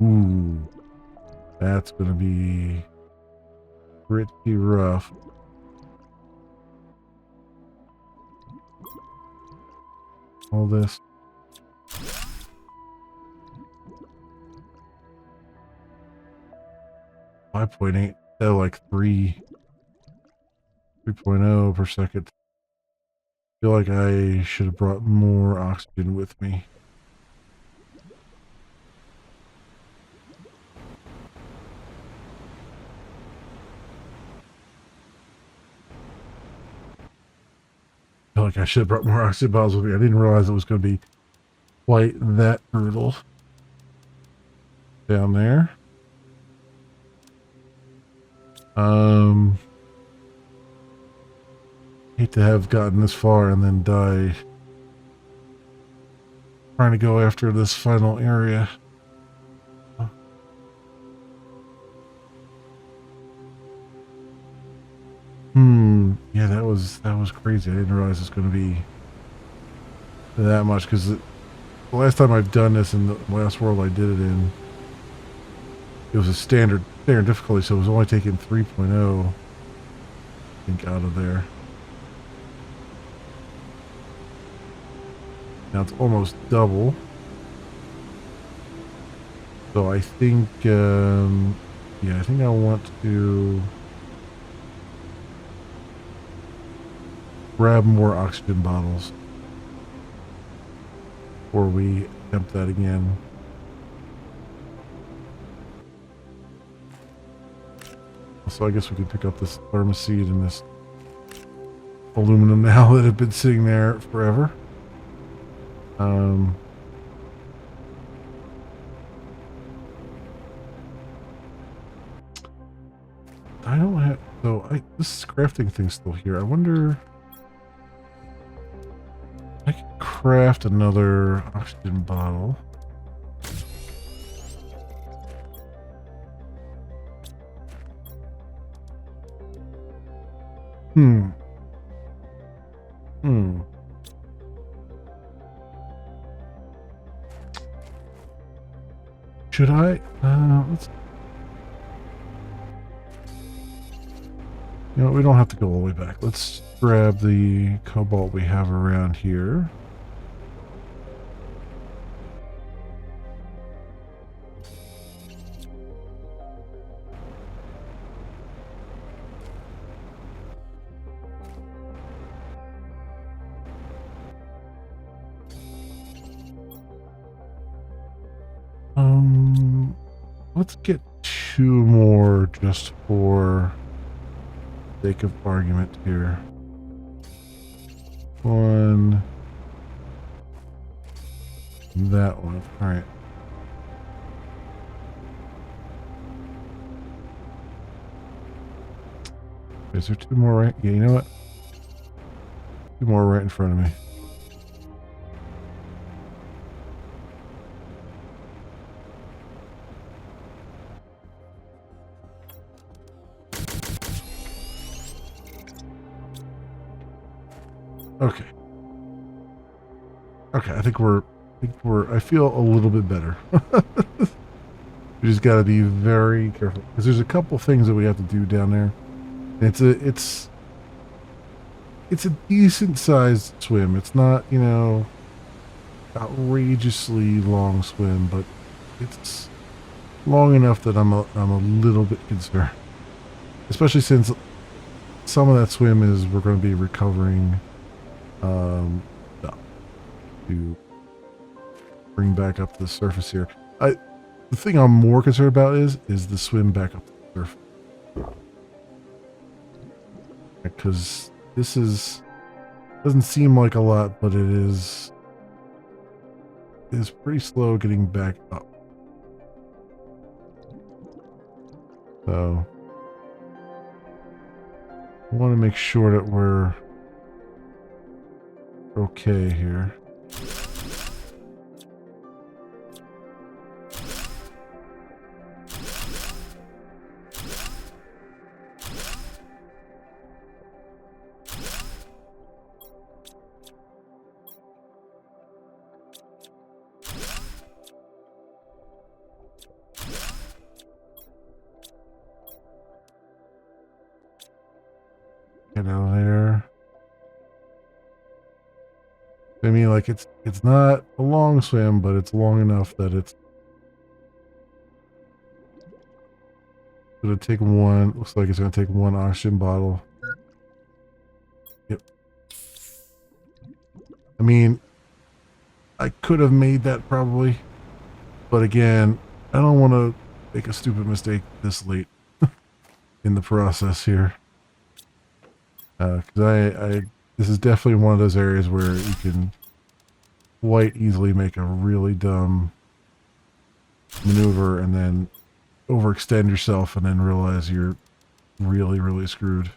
Ooh, that's going to be pretty rough. All this. .8, so like 3.0 per second. I feel like I should have brought more oxygen with me. I feel like I should have brought more oxygen bottles with me. I didn't realize it was going to be quite that brutal down there. Hate to have gotten this far and then die trying to go after this final area. Yeah, that was crazy. I didn't realize it's going to be that much, because the last time I've done this in the last world I did it in, it was a standard difficulty, so it was only taking 3.0, I think, out of there. Now it's almost double. So I think, yeah, I think I want to grab more oxygen bottles before we attempt that again. So I guess we can pick up this thermoseed and this aluminum now that have been sitting there forever. I don't have, so this crafting thing's still here. I wonder, I could craft another oxygen bottle. Should I? Let's. You know, we don't have to go all the way back. Let's grab the cobalt we have around here. Let's get 2 more just for sake of argument here. 1. That one. All right. Is there 2 more right? Yeah, you know what? 2 more right in front of me. Okay. Okay, I think I feel a little bit better. We just got to be very careful, because there's a couple things that we have to do down there. It's a decent sized swim. It's not, you know, outrageously long swim, but it's long enough that I'm a little bit concerned, especially since some of that swim is we're going to be recovering to bring back up to the surface here. The thing I'm more concerned about is the swim back up to the surface. Because this doesn't seem like a lot, but it is pretty slow getting back up. So I want to make sure that we're okay here. Get out of there. I mean, like it's not a long swim, but it's long enough that it's gonna take one. Looks like it's gonna take one oxygen bottle. Yep. I mean, I could have made that probably, but again, I don't want to make a stupid mistake this late in the process here. Because this is definitely one of those areas where you can quite easily make a really dumb maneuver and then overextend yourself and then realize you're really, really screwed.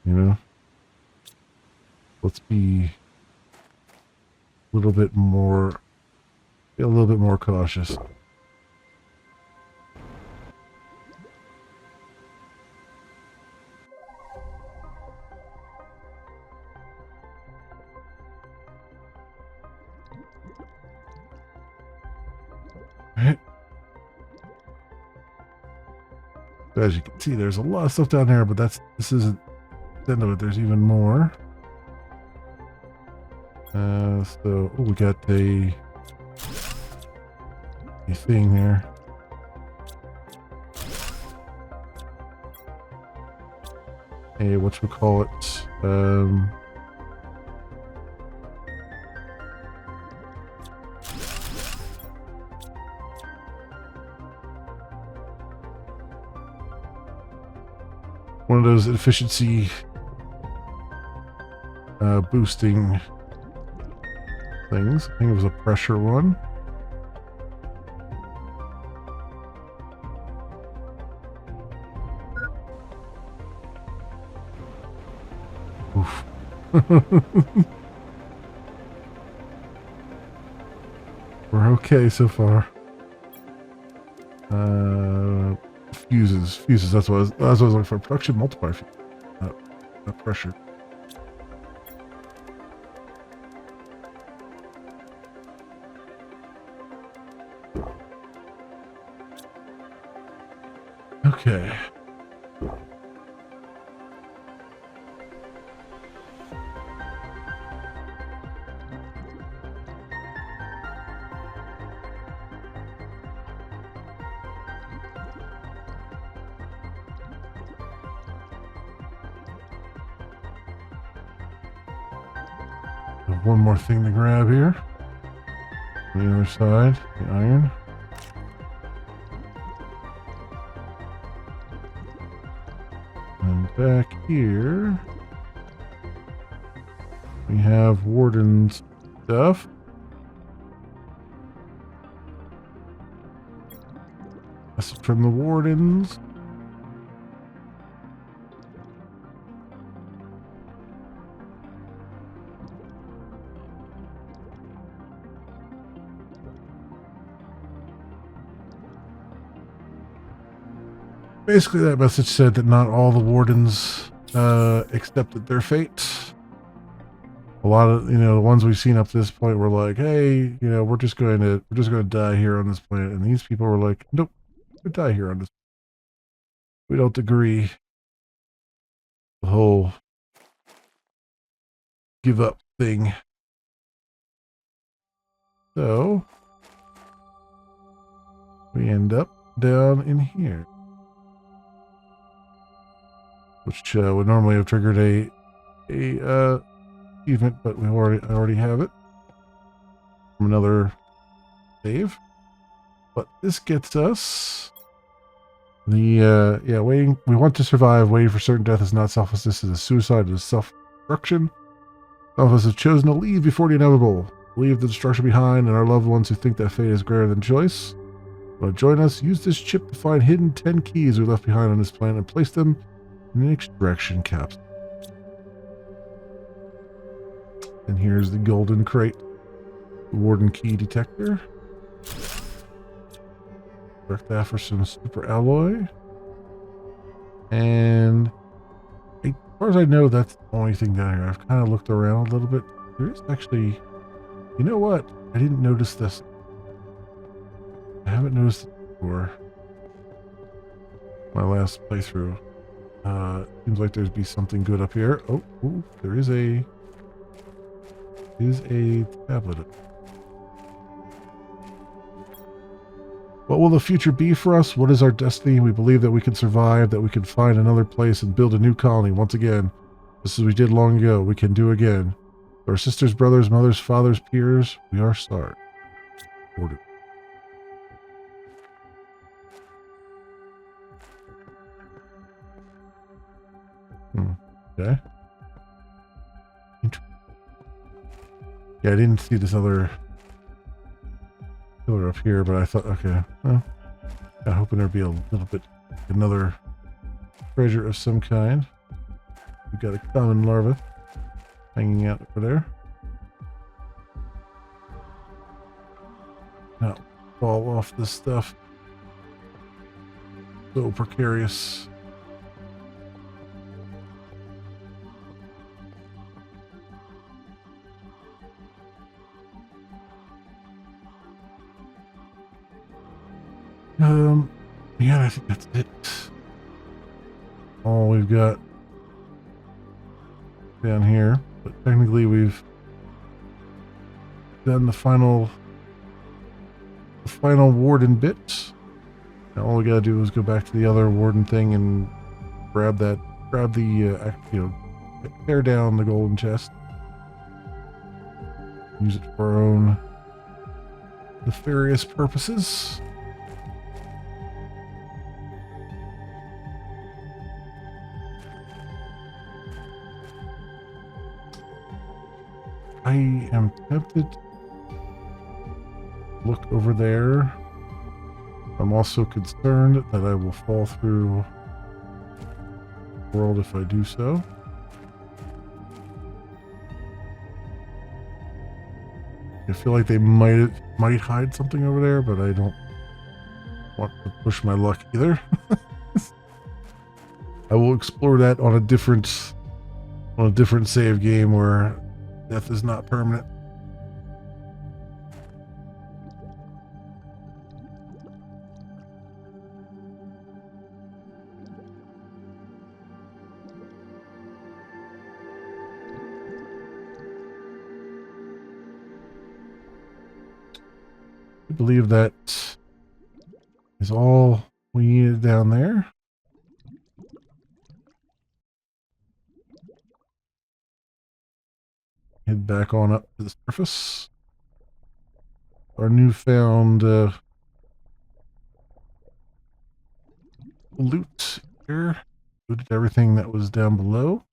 You know? Let's be a little bit more cautious. Right. So as you can see, there's a lot of stuff down there, but this isn't the end of it. There's even more. So we got a thing there. A whatchamacallit, one of those efficiency boosting things. I think it was a pressure one. Oof. We're okay so far. Fuses. That's what I was looking for. Production multiplier, not pressure. Okay. One more thing to grab here. On the other side, the iron. And back here, we have Warden's stuff. Message from the Wardens. Basically, that message said that not all the Wardens accepted their fate. A lot of, the ones we've seen up to this point were like, hey, we're just going to die here on this planet. And these people were like, nope, we die here on this. We don't agree. The whole give up thing. So we end up down in here, which would normally have triggered a achievement, but I already have it. from another save. But this gets us the waiting. We want to survive. Waiting for certain death is not selflessness. It is suicide. It is self-destruction. Some of us have chosen to leave before the inevitable. Leave the destruction behind, and our loved ones who think that fate is greater than choice. Want to join us? Use this chip to find hidden 10 keys we left behind on this planet and place them in an extraction capsule. And here's the golden crate. The warden key detector. Direct that for some super alloy. And as far as I know, that's the only thing down here. I've kind of looked around a little bit. There's actually... You know what? I didn't notice this. I haven't noticed it before. My last playthrough. Seems like there's be something good up here. Oh, ooh, there is a tablet. What will the future be for us? What is our destiny? We believe that we can survive, that we can find another place and build a new colony once again. Just as we did long ago, we can do again. Our sisters, brothers, mothers, fathers, peers, we are sorry. Order. Okay. Yeah, I didn't see this other pillar up here, but I thought, okay, well, I'm hoping there'd be a little bit, another treasure of some kind. We've got a common larva hanging out over there. Now, fall off this stuff. So precarious. Yeah, I think that's it. All we've got down here, but technically we've done the final warden bit. Now all we gotta do is go back to the other warden thing and grab the tear down the golden chest. Use it for our own nefarious purposes. I am tempted to look over there. I'm also concerned that I will fall through the world if I do so. I feel like they might hide something over there, but I don't want to push my luck either. I will explore that on a different save game where death is not permanent. I believe that is all we needed down there. Head back on up to the surface. Our newfound loot here. Looted everything that was down below.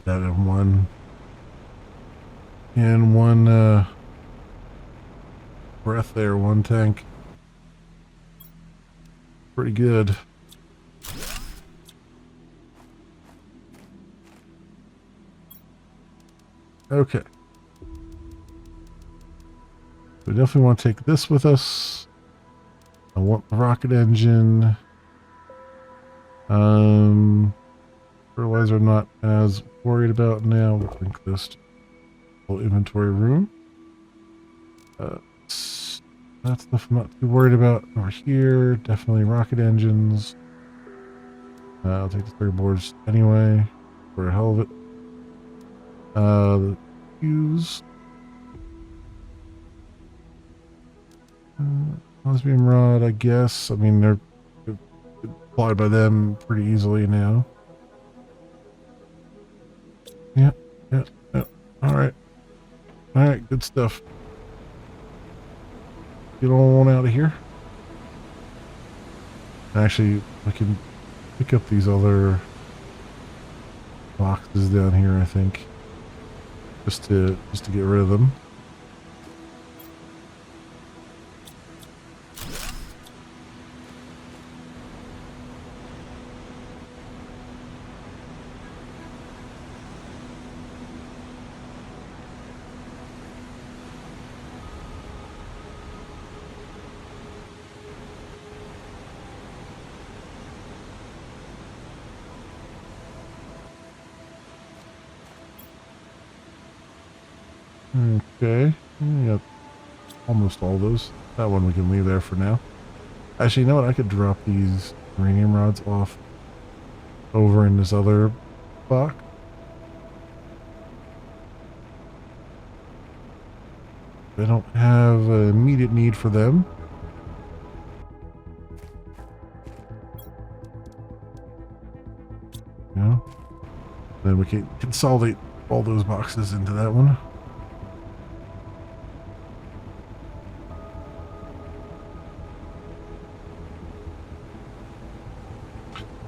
That in one breath there, one tank. Pretty good. Okay. We definitely want to take this with us. I want the rocket engine. Fertilizer I'm not as worried about now. We'll link this to the inventory room. That stuff I'm not too worried about. Over here, definitely rocket engines. I'll take the 3 boards anyway, for the hell of it. The use. Osmium rod, I guess. I mean, they're applied by them pretty easily now. Yeah, yeah, yeah. All right. All right, good stuff. Get on out of here. Actually, I can pick up these other boxes down here, I think. Just to get rid of them. Okay. Yeah, almost all those. That one we can leave there for now. Actually, you know what? I could drop these uranium rods off over in this other box. I don't have an immediate need for them. Yeah. Then we can consolidate all those boxes into that one.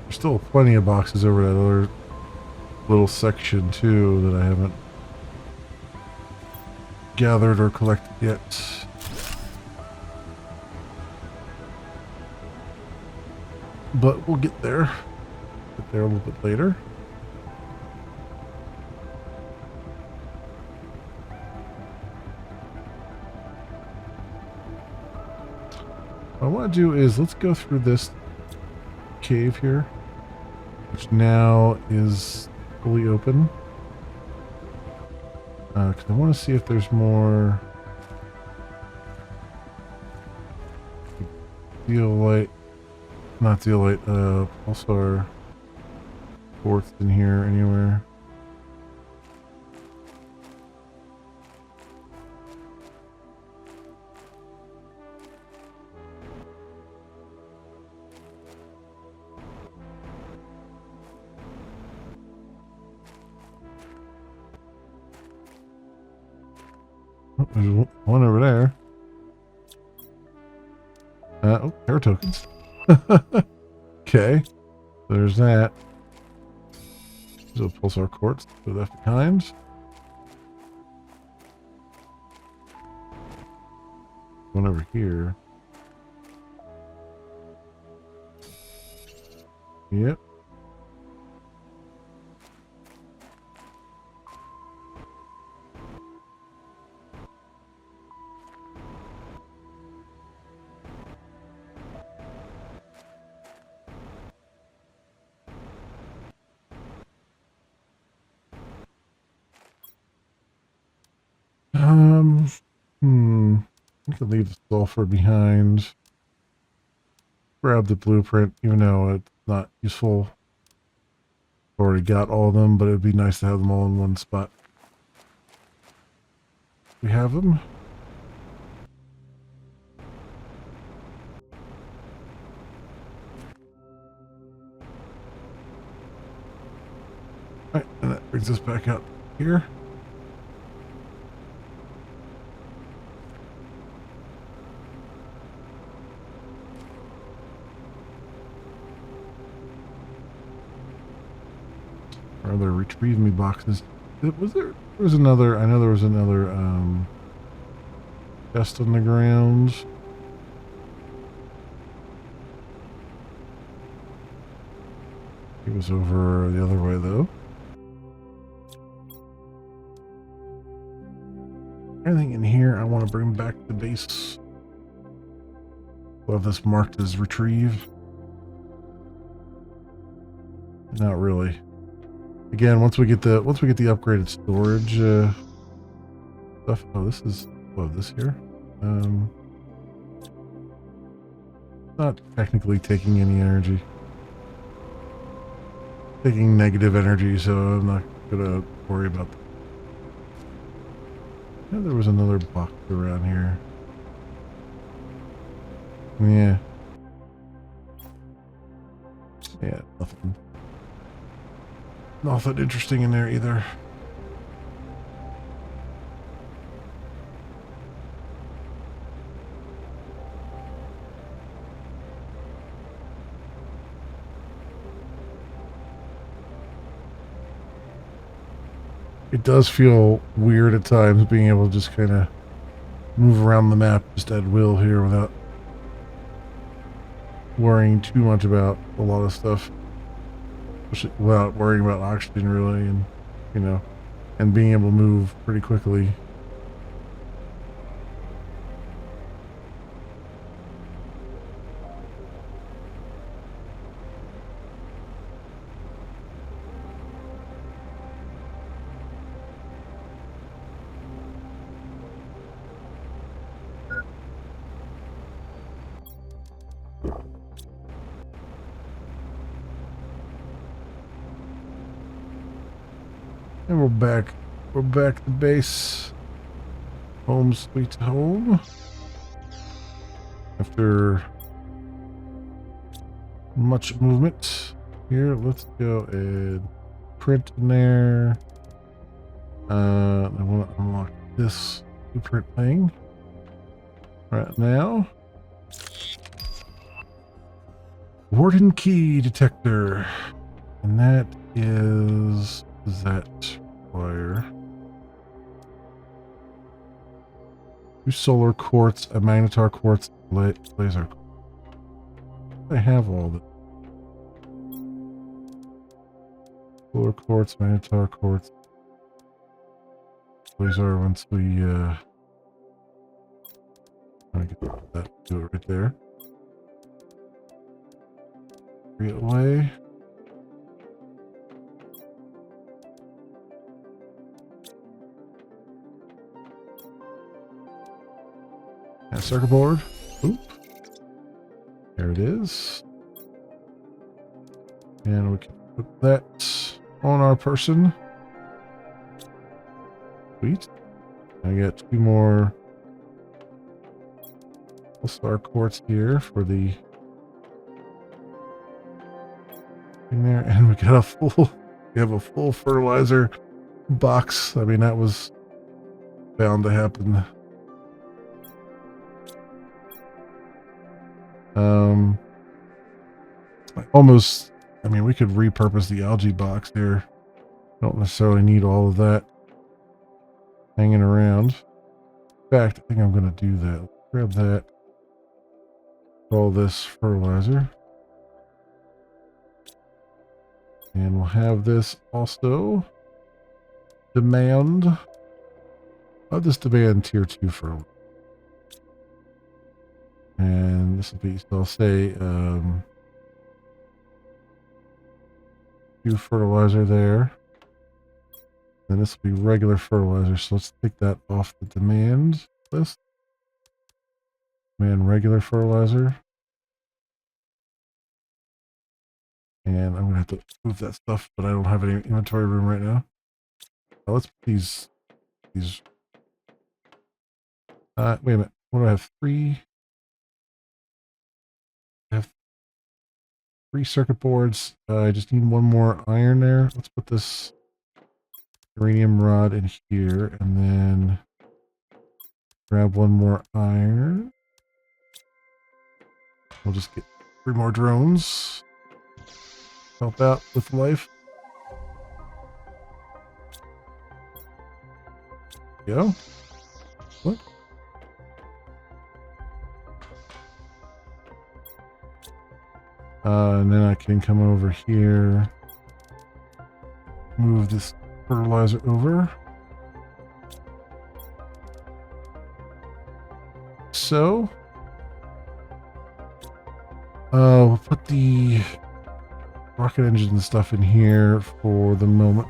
There's still plenty of boxes over that other little section too that I haven't gathered or collected yet. But we'll get there. Get there a little bit later. What I want to do is let's go through this cave here, which now is fully open. Because I want to see if there's more zeolite, not zeolite, pulsar quartz in here anywhere. Oh, there's one over there. Oh, terra tokens. Okay, there's that. There's a pulsar quartz left behind. One over here. Yep. We could leave the sulfur behind. Grab the blueprint, even though it's not useful. Already got all of them, but it'd be nice to have them all in one spot. We have them. Alright, and that brings us back out here. Rather retrieve me boxes. Was there? There was another. I know there was another chest on the ground. It was over the other way though. Anything in here I want to bring back to base. We'll have this marked as retrieve. Not really. Again, once we get the upgraded storage stuff. Oh, this is this here. Not technically taking any energy. Taking negative energy, so I'm not gonna worry about that. Yeah, there was another box around here. Yeah. Yeah, nothing. Nothing interesting in there either. It does feel weird at times being able to just kind of move around the map just at will here without worrying too much about a lot of stuff. Without worrying about oxygen really, and you know, and being able to move pretty quickly. And we're back to base. Home sweet home. After much movement here, let's go and print in there. I want to unlock this blueprint thing right now. Warden key detector, and that is that wire. 2 solar quartz, a magnetar quartz, laser. I have all the solar quartz, magnetar quartz, laser. Once we get that, do it right there. Bring it away. And circuit board. Oop. There it is. And we can put that on our person. Sweet. I got 2 more star quartz here for the in there, and we got we have a full fertilizer box. I mean, that was bound to happen. I mean, we could repurpose the algae box here. Don't necessarily need all of that hanging around. In fact, I think I'm going to do that. Let's grab that. All this fertilizer. And we'll have this also. Demand. I'll just demand tier 2 fertilizer. And this will be, so I'll say, 2 fertilizer there. And this will be regular fertilizer. So let's take that off the demand list. Demand regular fertilizer. And I'm going to have to move that stuff, but I don't have any inventory room right now. Let's put these, wait a minute. What do I have? 3? I have 3 circuit boards. I just need 1 more iron there. Let's put this uranium rod in here, and then grab 1 more iron. We'll just get 3 more drones. Help out with life. Go. What? And then I can come over here, move this fertilizer over. So, we'll put the rocket engine and stuff in here for the moment.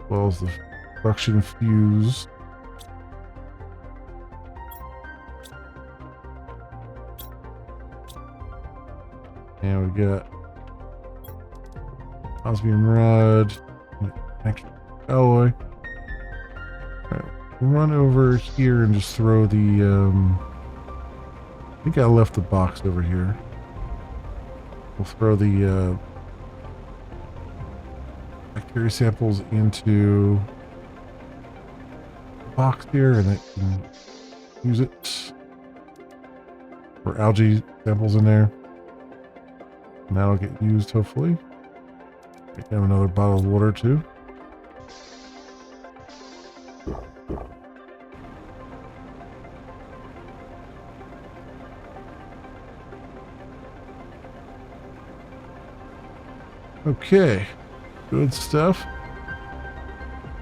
As well as the production fuse. And we got osmium rod, extra alloy. run over here and just throw the, I think I left the box over here. We'll throw the bacteria samples into the box here, and it can use it. Or algae samples in there. And that'll get used, hopefully. We have another bottle of water, too. Okay, good stuff.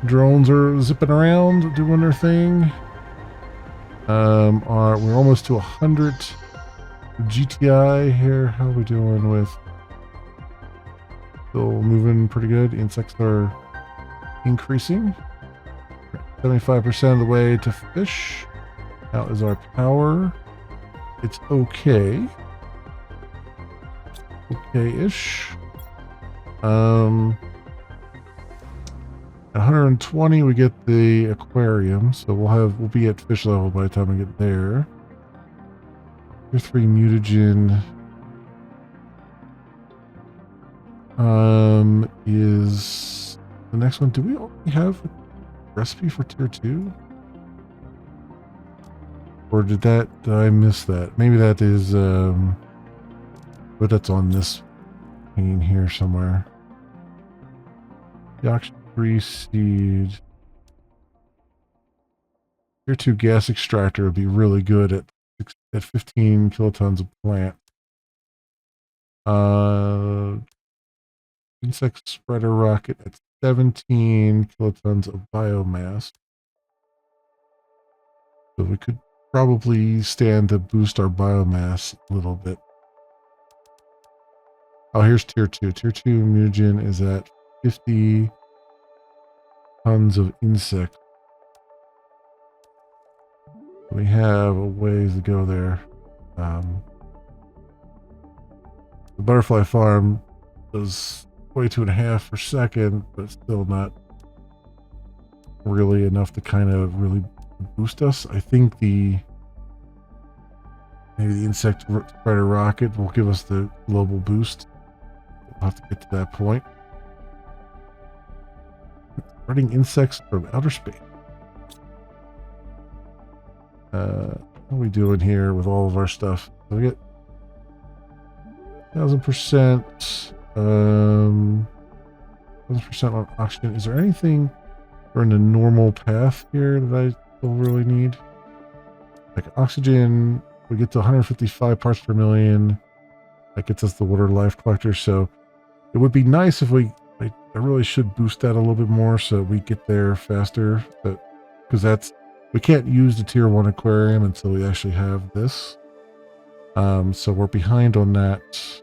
Drones are zipping around, doing their thing. We're almost to 100 GTI here. How are we doing with? Still moving pretty good. Insects are increasing. 75% of the way to fish. How is our power? It's okay. Okay-ish. At 120 we get the aquarium, so we'll be at fish level by the time we get there. Tier 3 mutagen is the next one. Do we already have a recipe for tier 2? Or did I miss that? Maybe that is but that's on this pane here somewhere. The oxygen 3 seed. Tier 2 gas extractor would be really good at 15 kilotons of plant. Insect spreader rocket at 17 kilotons of biomass. So we could probably stand to boost our biomass a little bit. Oh, here's tier 2. Tier 2 mutagen is at 50 tons of insect. We have a ways to go there. The butterfly farm does 22.5 per second, but still not really enough to kind of really boost us. I think maybe the insect spreader rocket will give us the global boost. We'll have to get to that point. Spreading insects from outer space. What are we doing here with all of our stuff? So we get 1000%, 1000% on oxygen. Is there anything during the normal path here that I still really need? Like oxygen, we get to 155 parts per million. That gets us the water life collector. So it would be nice if I really should boost that a little bit more so we get there faster. But because we can't use the tier 1 aquarium until we actually have this. So we're behind on that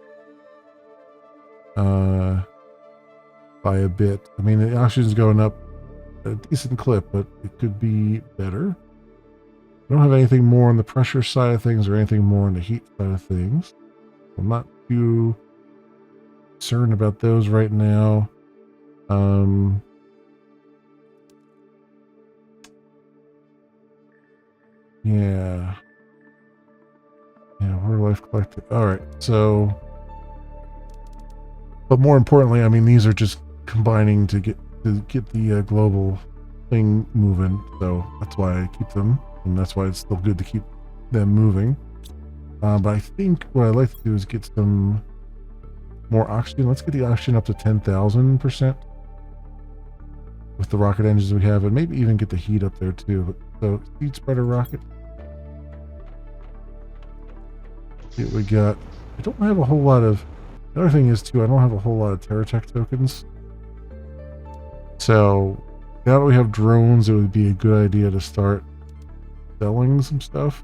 by a bit. I mean, the oxygen's going up at a decent clip, but it could be better. We don't have anything more on the pressure side of things or anything more on the heat side of things. I'm not too concerned about those right now. Yeah, water life collected. All right, so, but more importantly, I mean, these are just combining to get the global thing moving. So that's why I keep them, and that's why it's still good to keep them moving. But I think what I'd like to do is get some more oxygen. Let's get the oxygen up to 10,000% with the rocket engines we have, and maybe even get the heat up there too. But so seed spreader rocket. See what we got. I don't have a whole lot of. The other thing is too, I don't have a whole lot of Terratech tokens. So now that we have drones, it would be a good idea to start selling some stuff.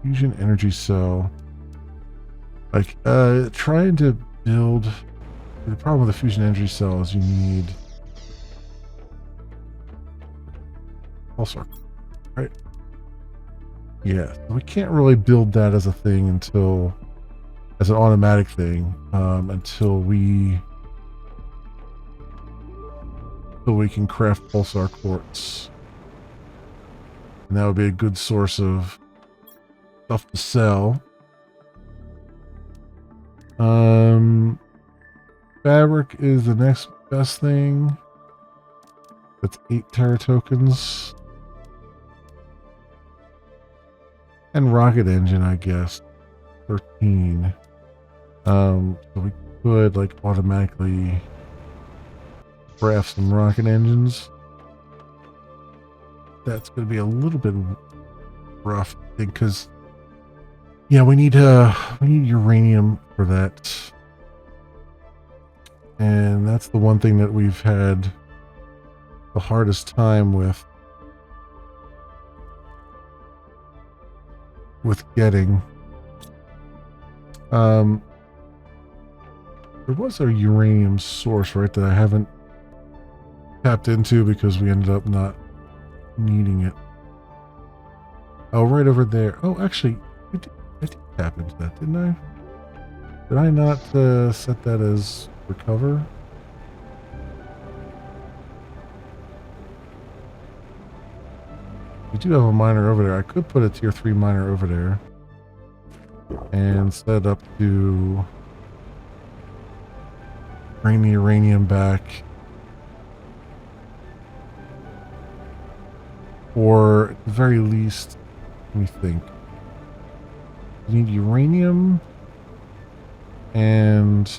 Fusion energy cell. Like trying to build. The problem with the fusion energy cell is you need also, right? Yeah, we can't really build that as a thing as an automatic thing until we so we can craft pulsar quartz. And that would be a good source of stuff to sell. Fabric is the next best thing. That's 8 Terra tokens. And rocket engine, I guess. 13. So we could like automatically craft some rocket engines. That's going to be a little bit rough, I think, because yeah, we need uranium for that, and that's the one thing that we've had the hardest time with getting. There was a uranium source, right, that I haven't tapped into because we ended up not needing it. Oh, right over there. Oh, actually, I did tap into that, didn't I? Did I not set that as recover? We do have a miner over there. I could put a tier 3 miner over there and set it up to bring the uranium back. Or at the very least, let me think. You need uranium and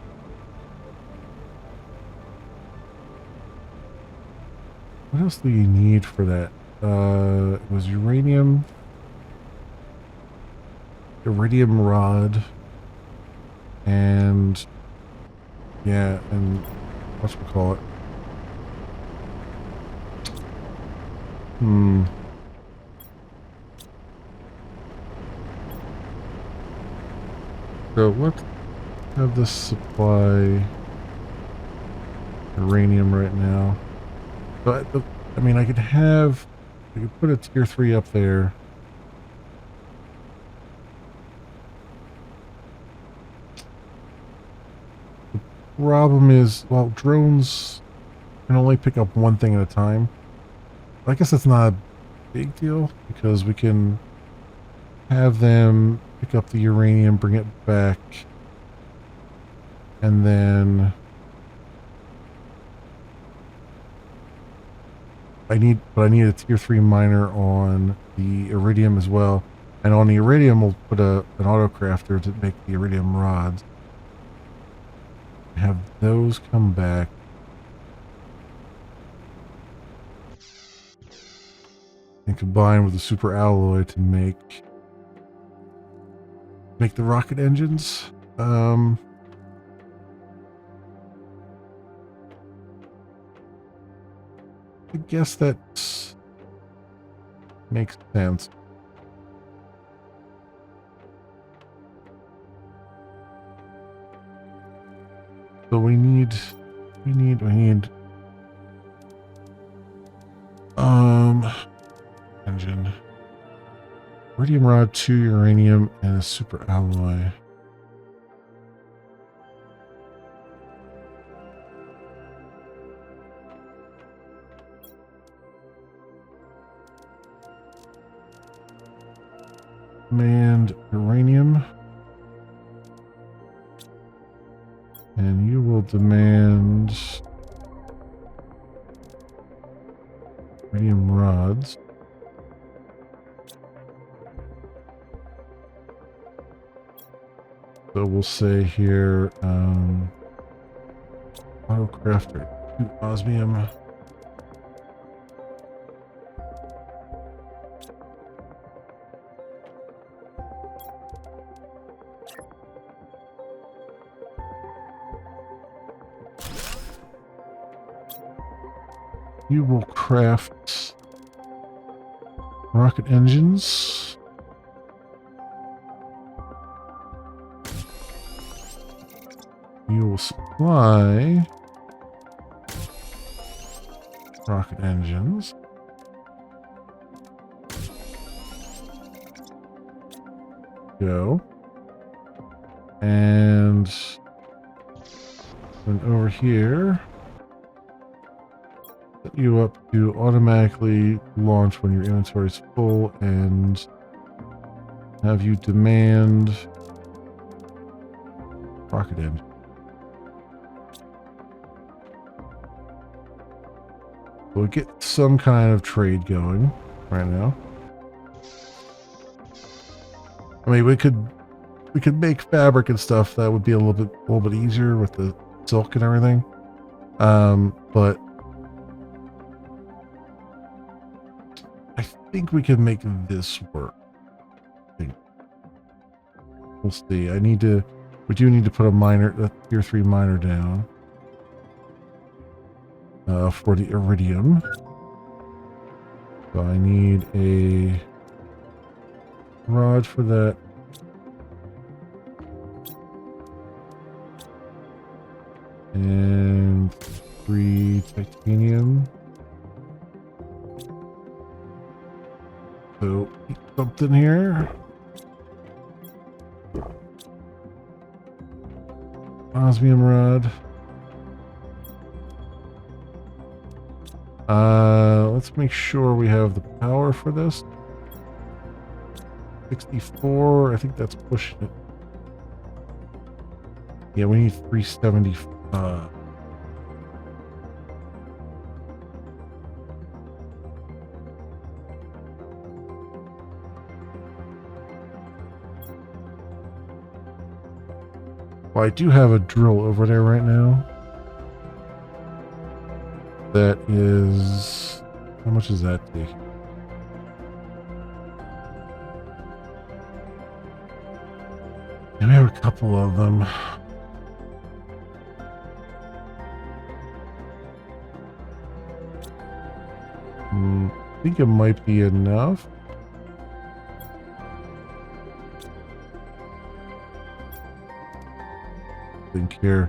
what else do you need for that? It was uranium, iridium rod, and yeah, and whatchamacallit? So let's have this supply uranium right now. But I mean, I could put a tier 3 up there. The problem is, well, drones can only pick up one thing at a time. I guess that's not a big deal because we can have them pick up the uranium, bring it back, and then I need a tier 3 miner on the iridium as well. And on the iridium, we'll put an auto crafter to make the iridium rods. Have those come back. And combine with the super alloy to make the rocket engines. I guess that makes sense. So we need engine, iridium rod, 2 uranium, and a super alloy. Demand uranium, and you will demand iridium rods. So we'll say here, auto crafter, 2 osmium. You will craft rocket engines. You will supply rocket engines. Go. And then over here, set you up to automatically launch when your inventory is full and have you demand rocket end. We'll get some kind of trade going right now. I mean, we could make fabric and stuff that would be a little bit easier with the silk and everything. But I think we can make this work. We'll see. We do need to put a tier 3 miner down for the iridium. So I need a rod for that. And 3 titanium. So something here. Osmium rod. Let's make sure we have the power for this. 64. I think that's pushing it. Yeah, we need 375. Well, I do have a drill over there right now. That is... How much does that take? And we have a couple of them. I think it might be enough. Think here.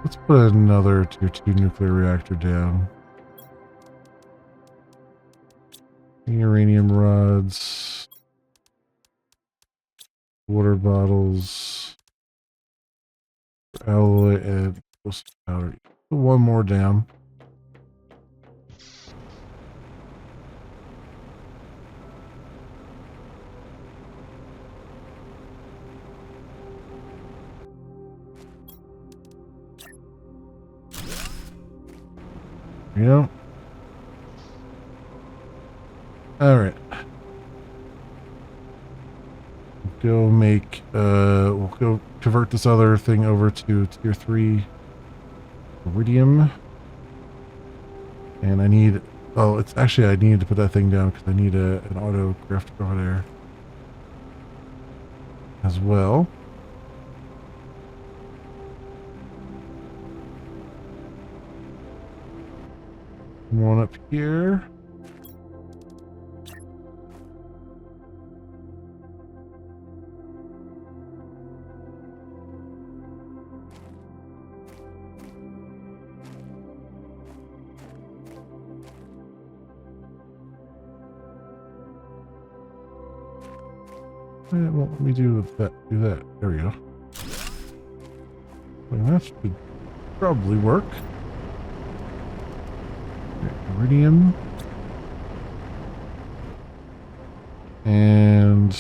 Let's put another tier 2 nuclear reactor down. Uranium rods, water bottles, alloy, and powder. Put one more down. Yeah. All right. We'll go convert this other thing over to tier 3 iridium. And I need, I need to put that thing down because I need an auto craft over there as well. One up here. Well, let me do that. There we go. Well, that should probably work. Iridium. And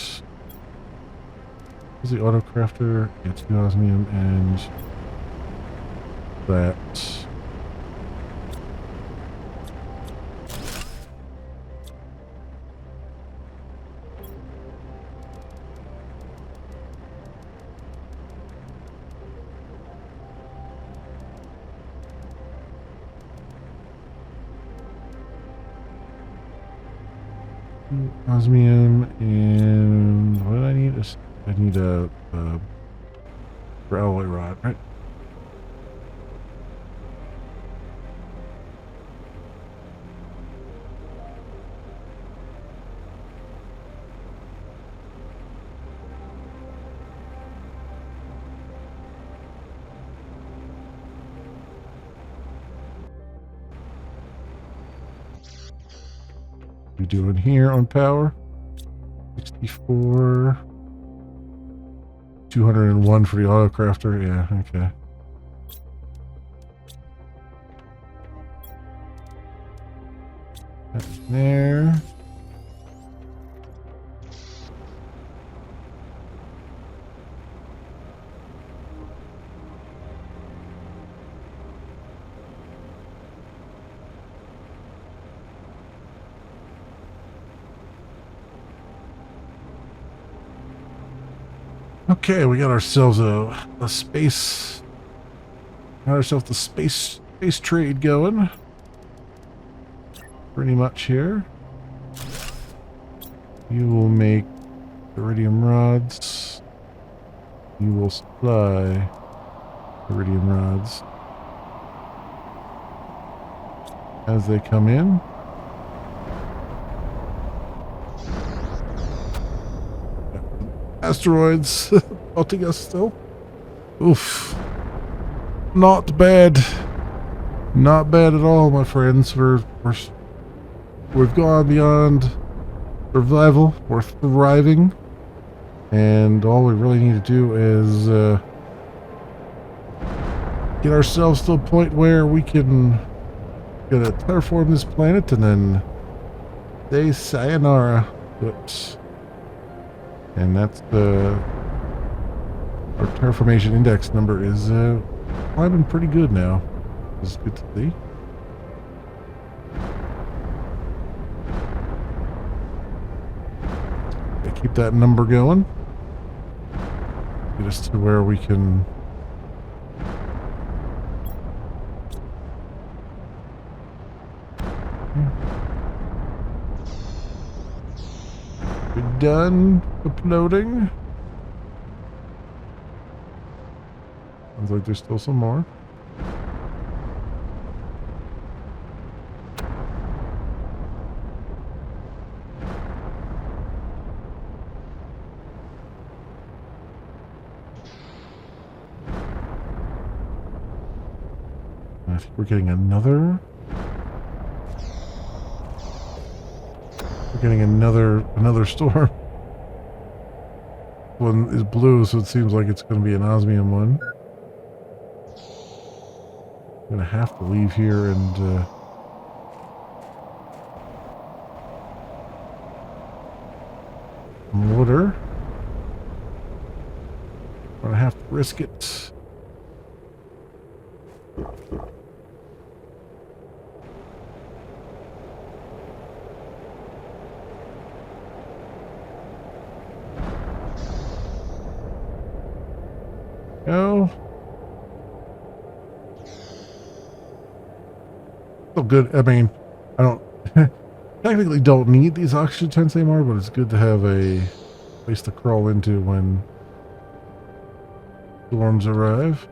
what's the auto crafter? Yeah, 2 osmium and that. Osmium and what do I need? I need a alloy rod, right? We doing here on power? 64. 201 for the auto crafter. Yeah, okay. That's there. Okay, we got ourselves a space. Got ourselves the space trade going. Pretty much here. You will make iridium rods. You will supply iridium rods as they come in. Asteroids pelting us still. Oof. Not bad. Not bad at all, my friends. We've gone beyond survival. We're thriving. And all we really need to do is get ourselves to a point where we can terraform this planet and then say sayonara to it. And that's our terraformation index number is climbing pretty good now. It's good to see. Okay, keep that number going. Get us to where we can be done uploading. Sounds like there's still some more. I think we're getting another. We're getting another storm. One is blue, so it seems like it's going to be an osmium one. I'm going to have to leave here and water. I'm going to have to risk it. Go. Still good. I mean, I don't technically don't need these oxygen tents anymore, but it's good to have a place to crawl into when storms arrive.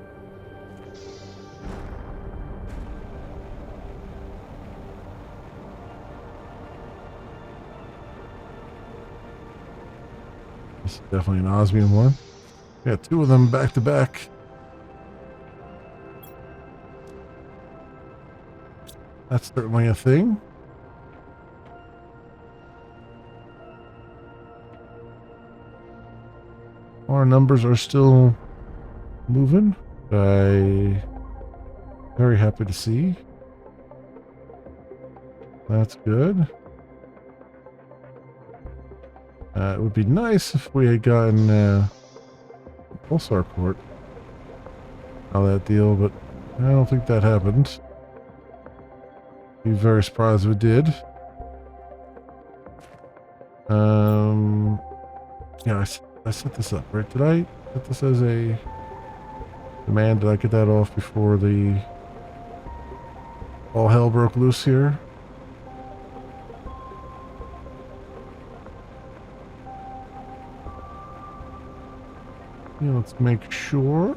This is definitely an osmium one. Yeah, two of them back to back. That's certainly a thing. Our numbers are still moving. I'm very happy to see. That's good. It would be nice if we had gotten pulsar port. All that deal, but I don't think that happened. Be very surprised if it did. Yeah, I set this up, right? Did I set this as a command? Did I get that off before all hell broke loose here? Yeah, let's make sure.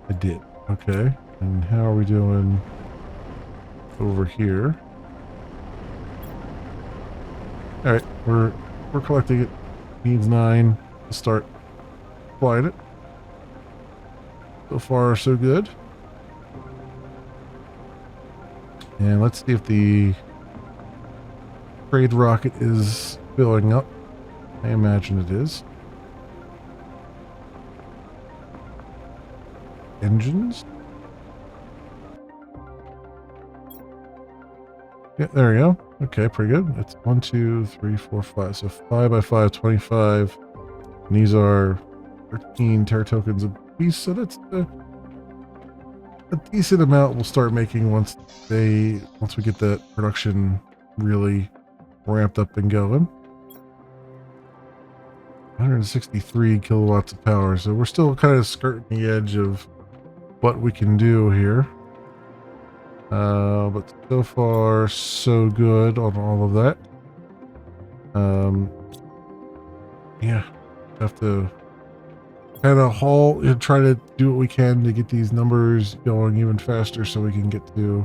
I did. Okay. And how are we doing over here? All right, we're collecting it. Needs 9 to start flying it. So far, so good. And let's see if the trade rocket is filling up. I imagine it is. Engines. Yeah, there we go. Okay, pretty good. It's 1, 2, 3, 4, 5. So 5 by 5, 25. And these are 13 Terra tokens a piece. So that's a decent amount we'll start making once we get that production really ramped up and going. 163 kilowatts of power. So we're still kind of skirting the edge of what we can do here. But so far, so good on all of that. Yeah, have to kind of haul and try to do what we can to get these numbers going even faster so we can get to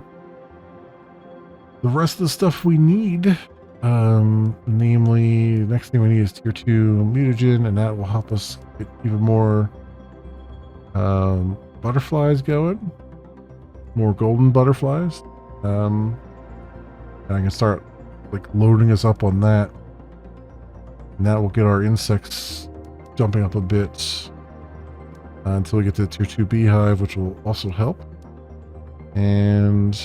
the rest of the stuff we need. Namely, the next thing we need is tier 2 mutagen, and that will help us get even more butterflies going. More golden butterflies. And I can start like loading us up on that. And that will get our insects jumping up a bit until we get to the tier 2 beehive, which will also help. And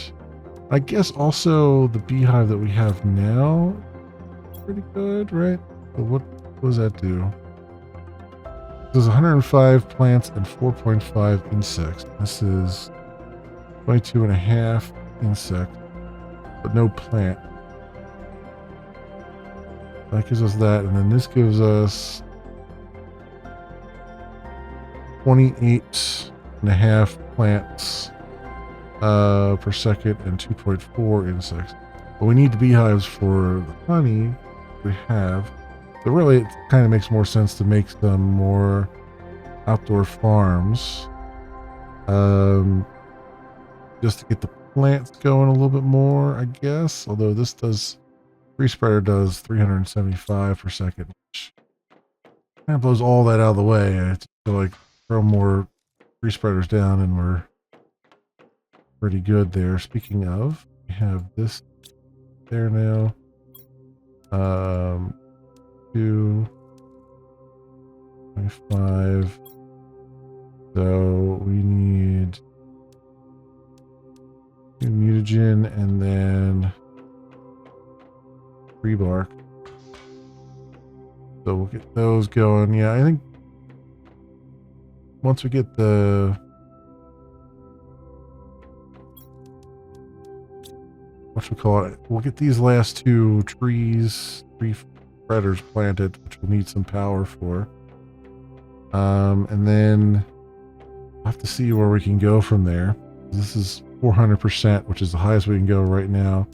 I guess also the beehive that we have now is pretty good, right? But what does that do? This is 105 plants and 4.5 insects. This is 22.5 insect, but no plant. That gives us that, and then this gives us 28.5 plants per second and 2.4 insects. But we need the beehives for the honey we have. So really, it kind of makes more sense to make some more outdoor farms. Just to get the plants going a little bit more, I guess. Although this tree spreader does 375 per second, which kind of blows all that out of the way. I have to like throw more tree spreaders down, and we're pretty good there. Speaking of, we have this there now. 2, 25. So we need mutagen and then tree bark. So we'll get those going. Yeah, I think once we get the we'll get these last 2 tree spreaders planted, which we'll need some power for. And then we'll have to see where we can go from there. This is 400%, which is the highest we can go right now.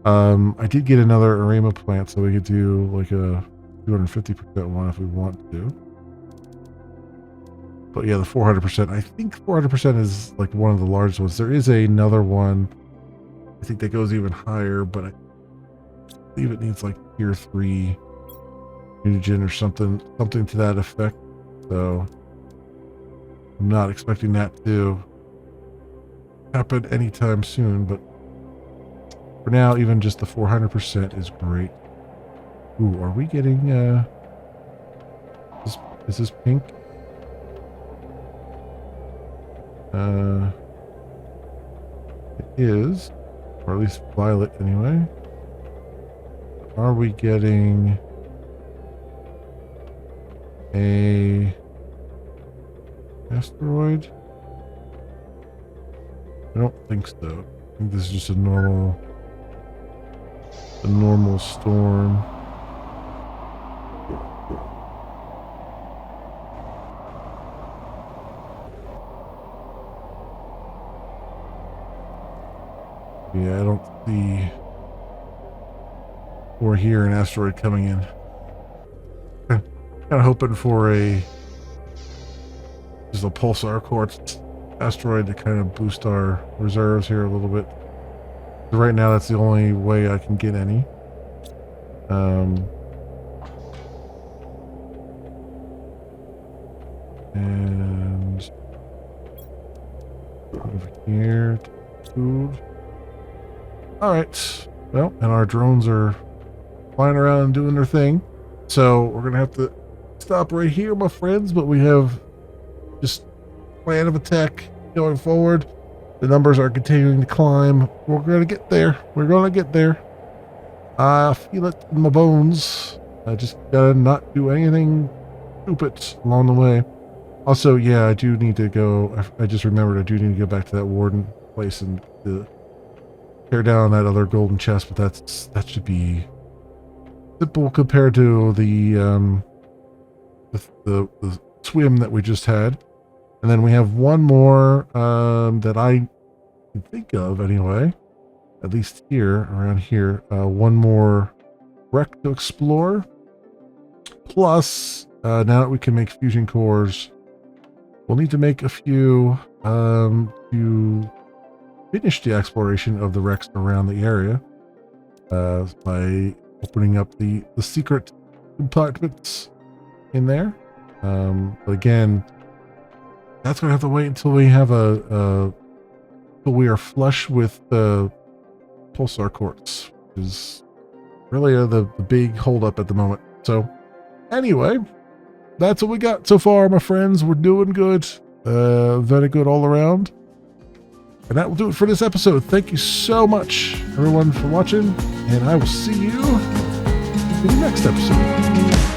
I did get another arema plant, so we could do like a 250% one if we want to. But yeah, the 400%, I think 400% is like one of the largest ones. There is another one, I think that goes even higher, but I believe it needs like tier 3 mutagen or something to that effect. So I'm not expecting that to happen anytime soon, but for now, even just the 400% is great. Ooh, are we getting is this pink? It is, or at least violet anyway. Are we getting a asteroid? I don't think so. I think this is just a normal storm. Yeah, I don't see or hear an asteroid coming in. Kind of hoping for just a pulsar quartz asteroid to kind of boost our reserves here a little bit. Right now, that's the only way I can get any. And over here, food. All right. Well, and our drones are flying around and doing their thing. So we're gonna have to stop right here, my friends. But we have just plan of attack going forward. The numbers are continuing to climb. We're going to get there. We're going to get there. I feel it in my bones. I just gotta not do anything stupid along the way. Also, yeah, I do need to go. I just remembered I do need to go back to that warden place and tear down that other golden chest, but that should be simple compared to the swim that we just had. And then we have one more that I can think of anyway, at least here, around here. One more wreck to explore. Plus, now that we can make fusion cores, we'll need to make a few to finish the exploration of the wrecks around the area by opening up the secret compartments in there. But again, that's going to have to wait until we have until we are flush with the pulsar quartz, which is really the big holdup at the moment. So anyway, that's what we got so far, my friends. We're doing good. Very good all around. And that will do it for this episode. Thank you so much, everyone, for watching, and I will see you in the next episode.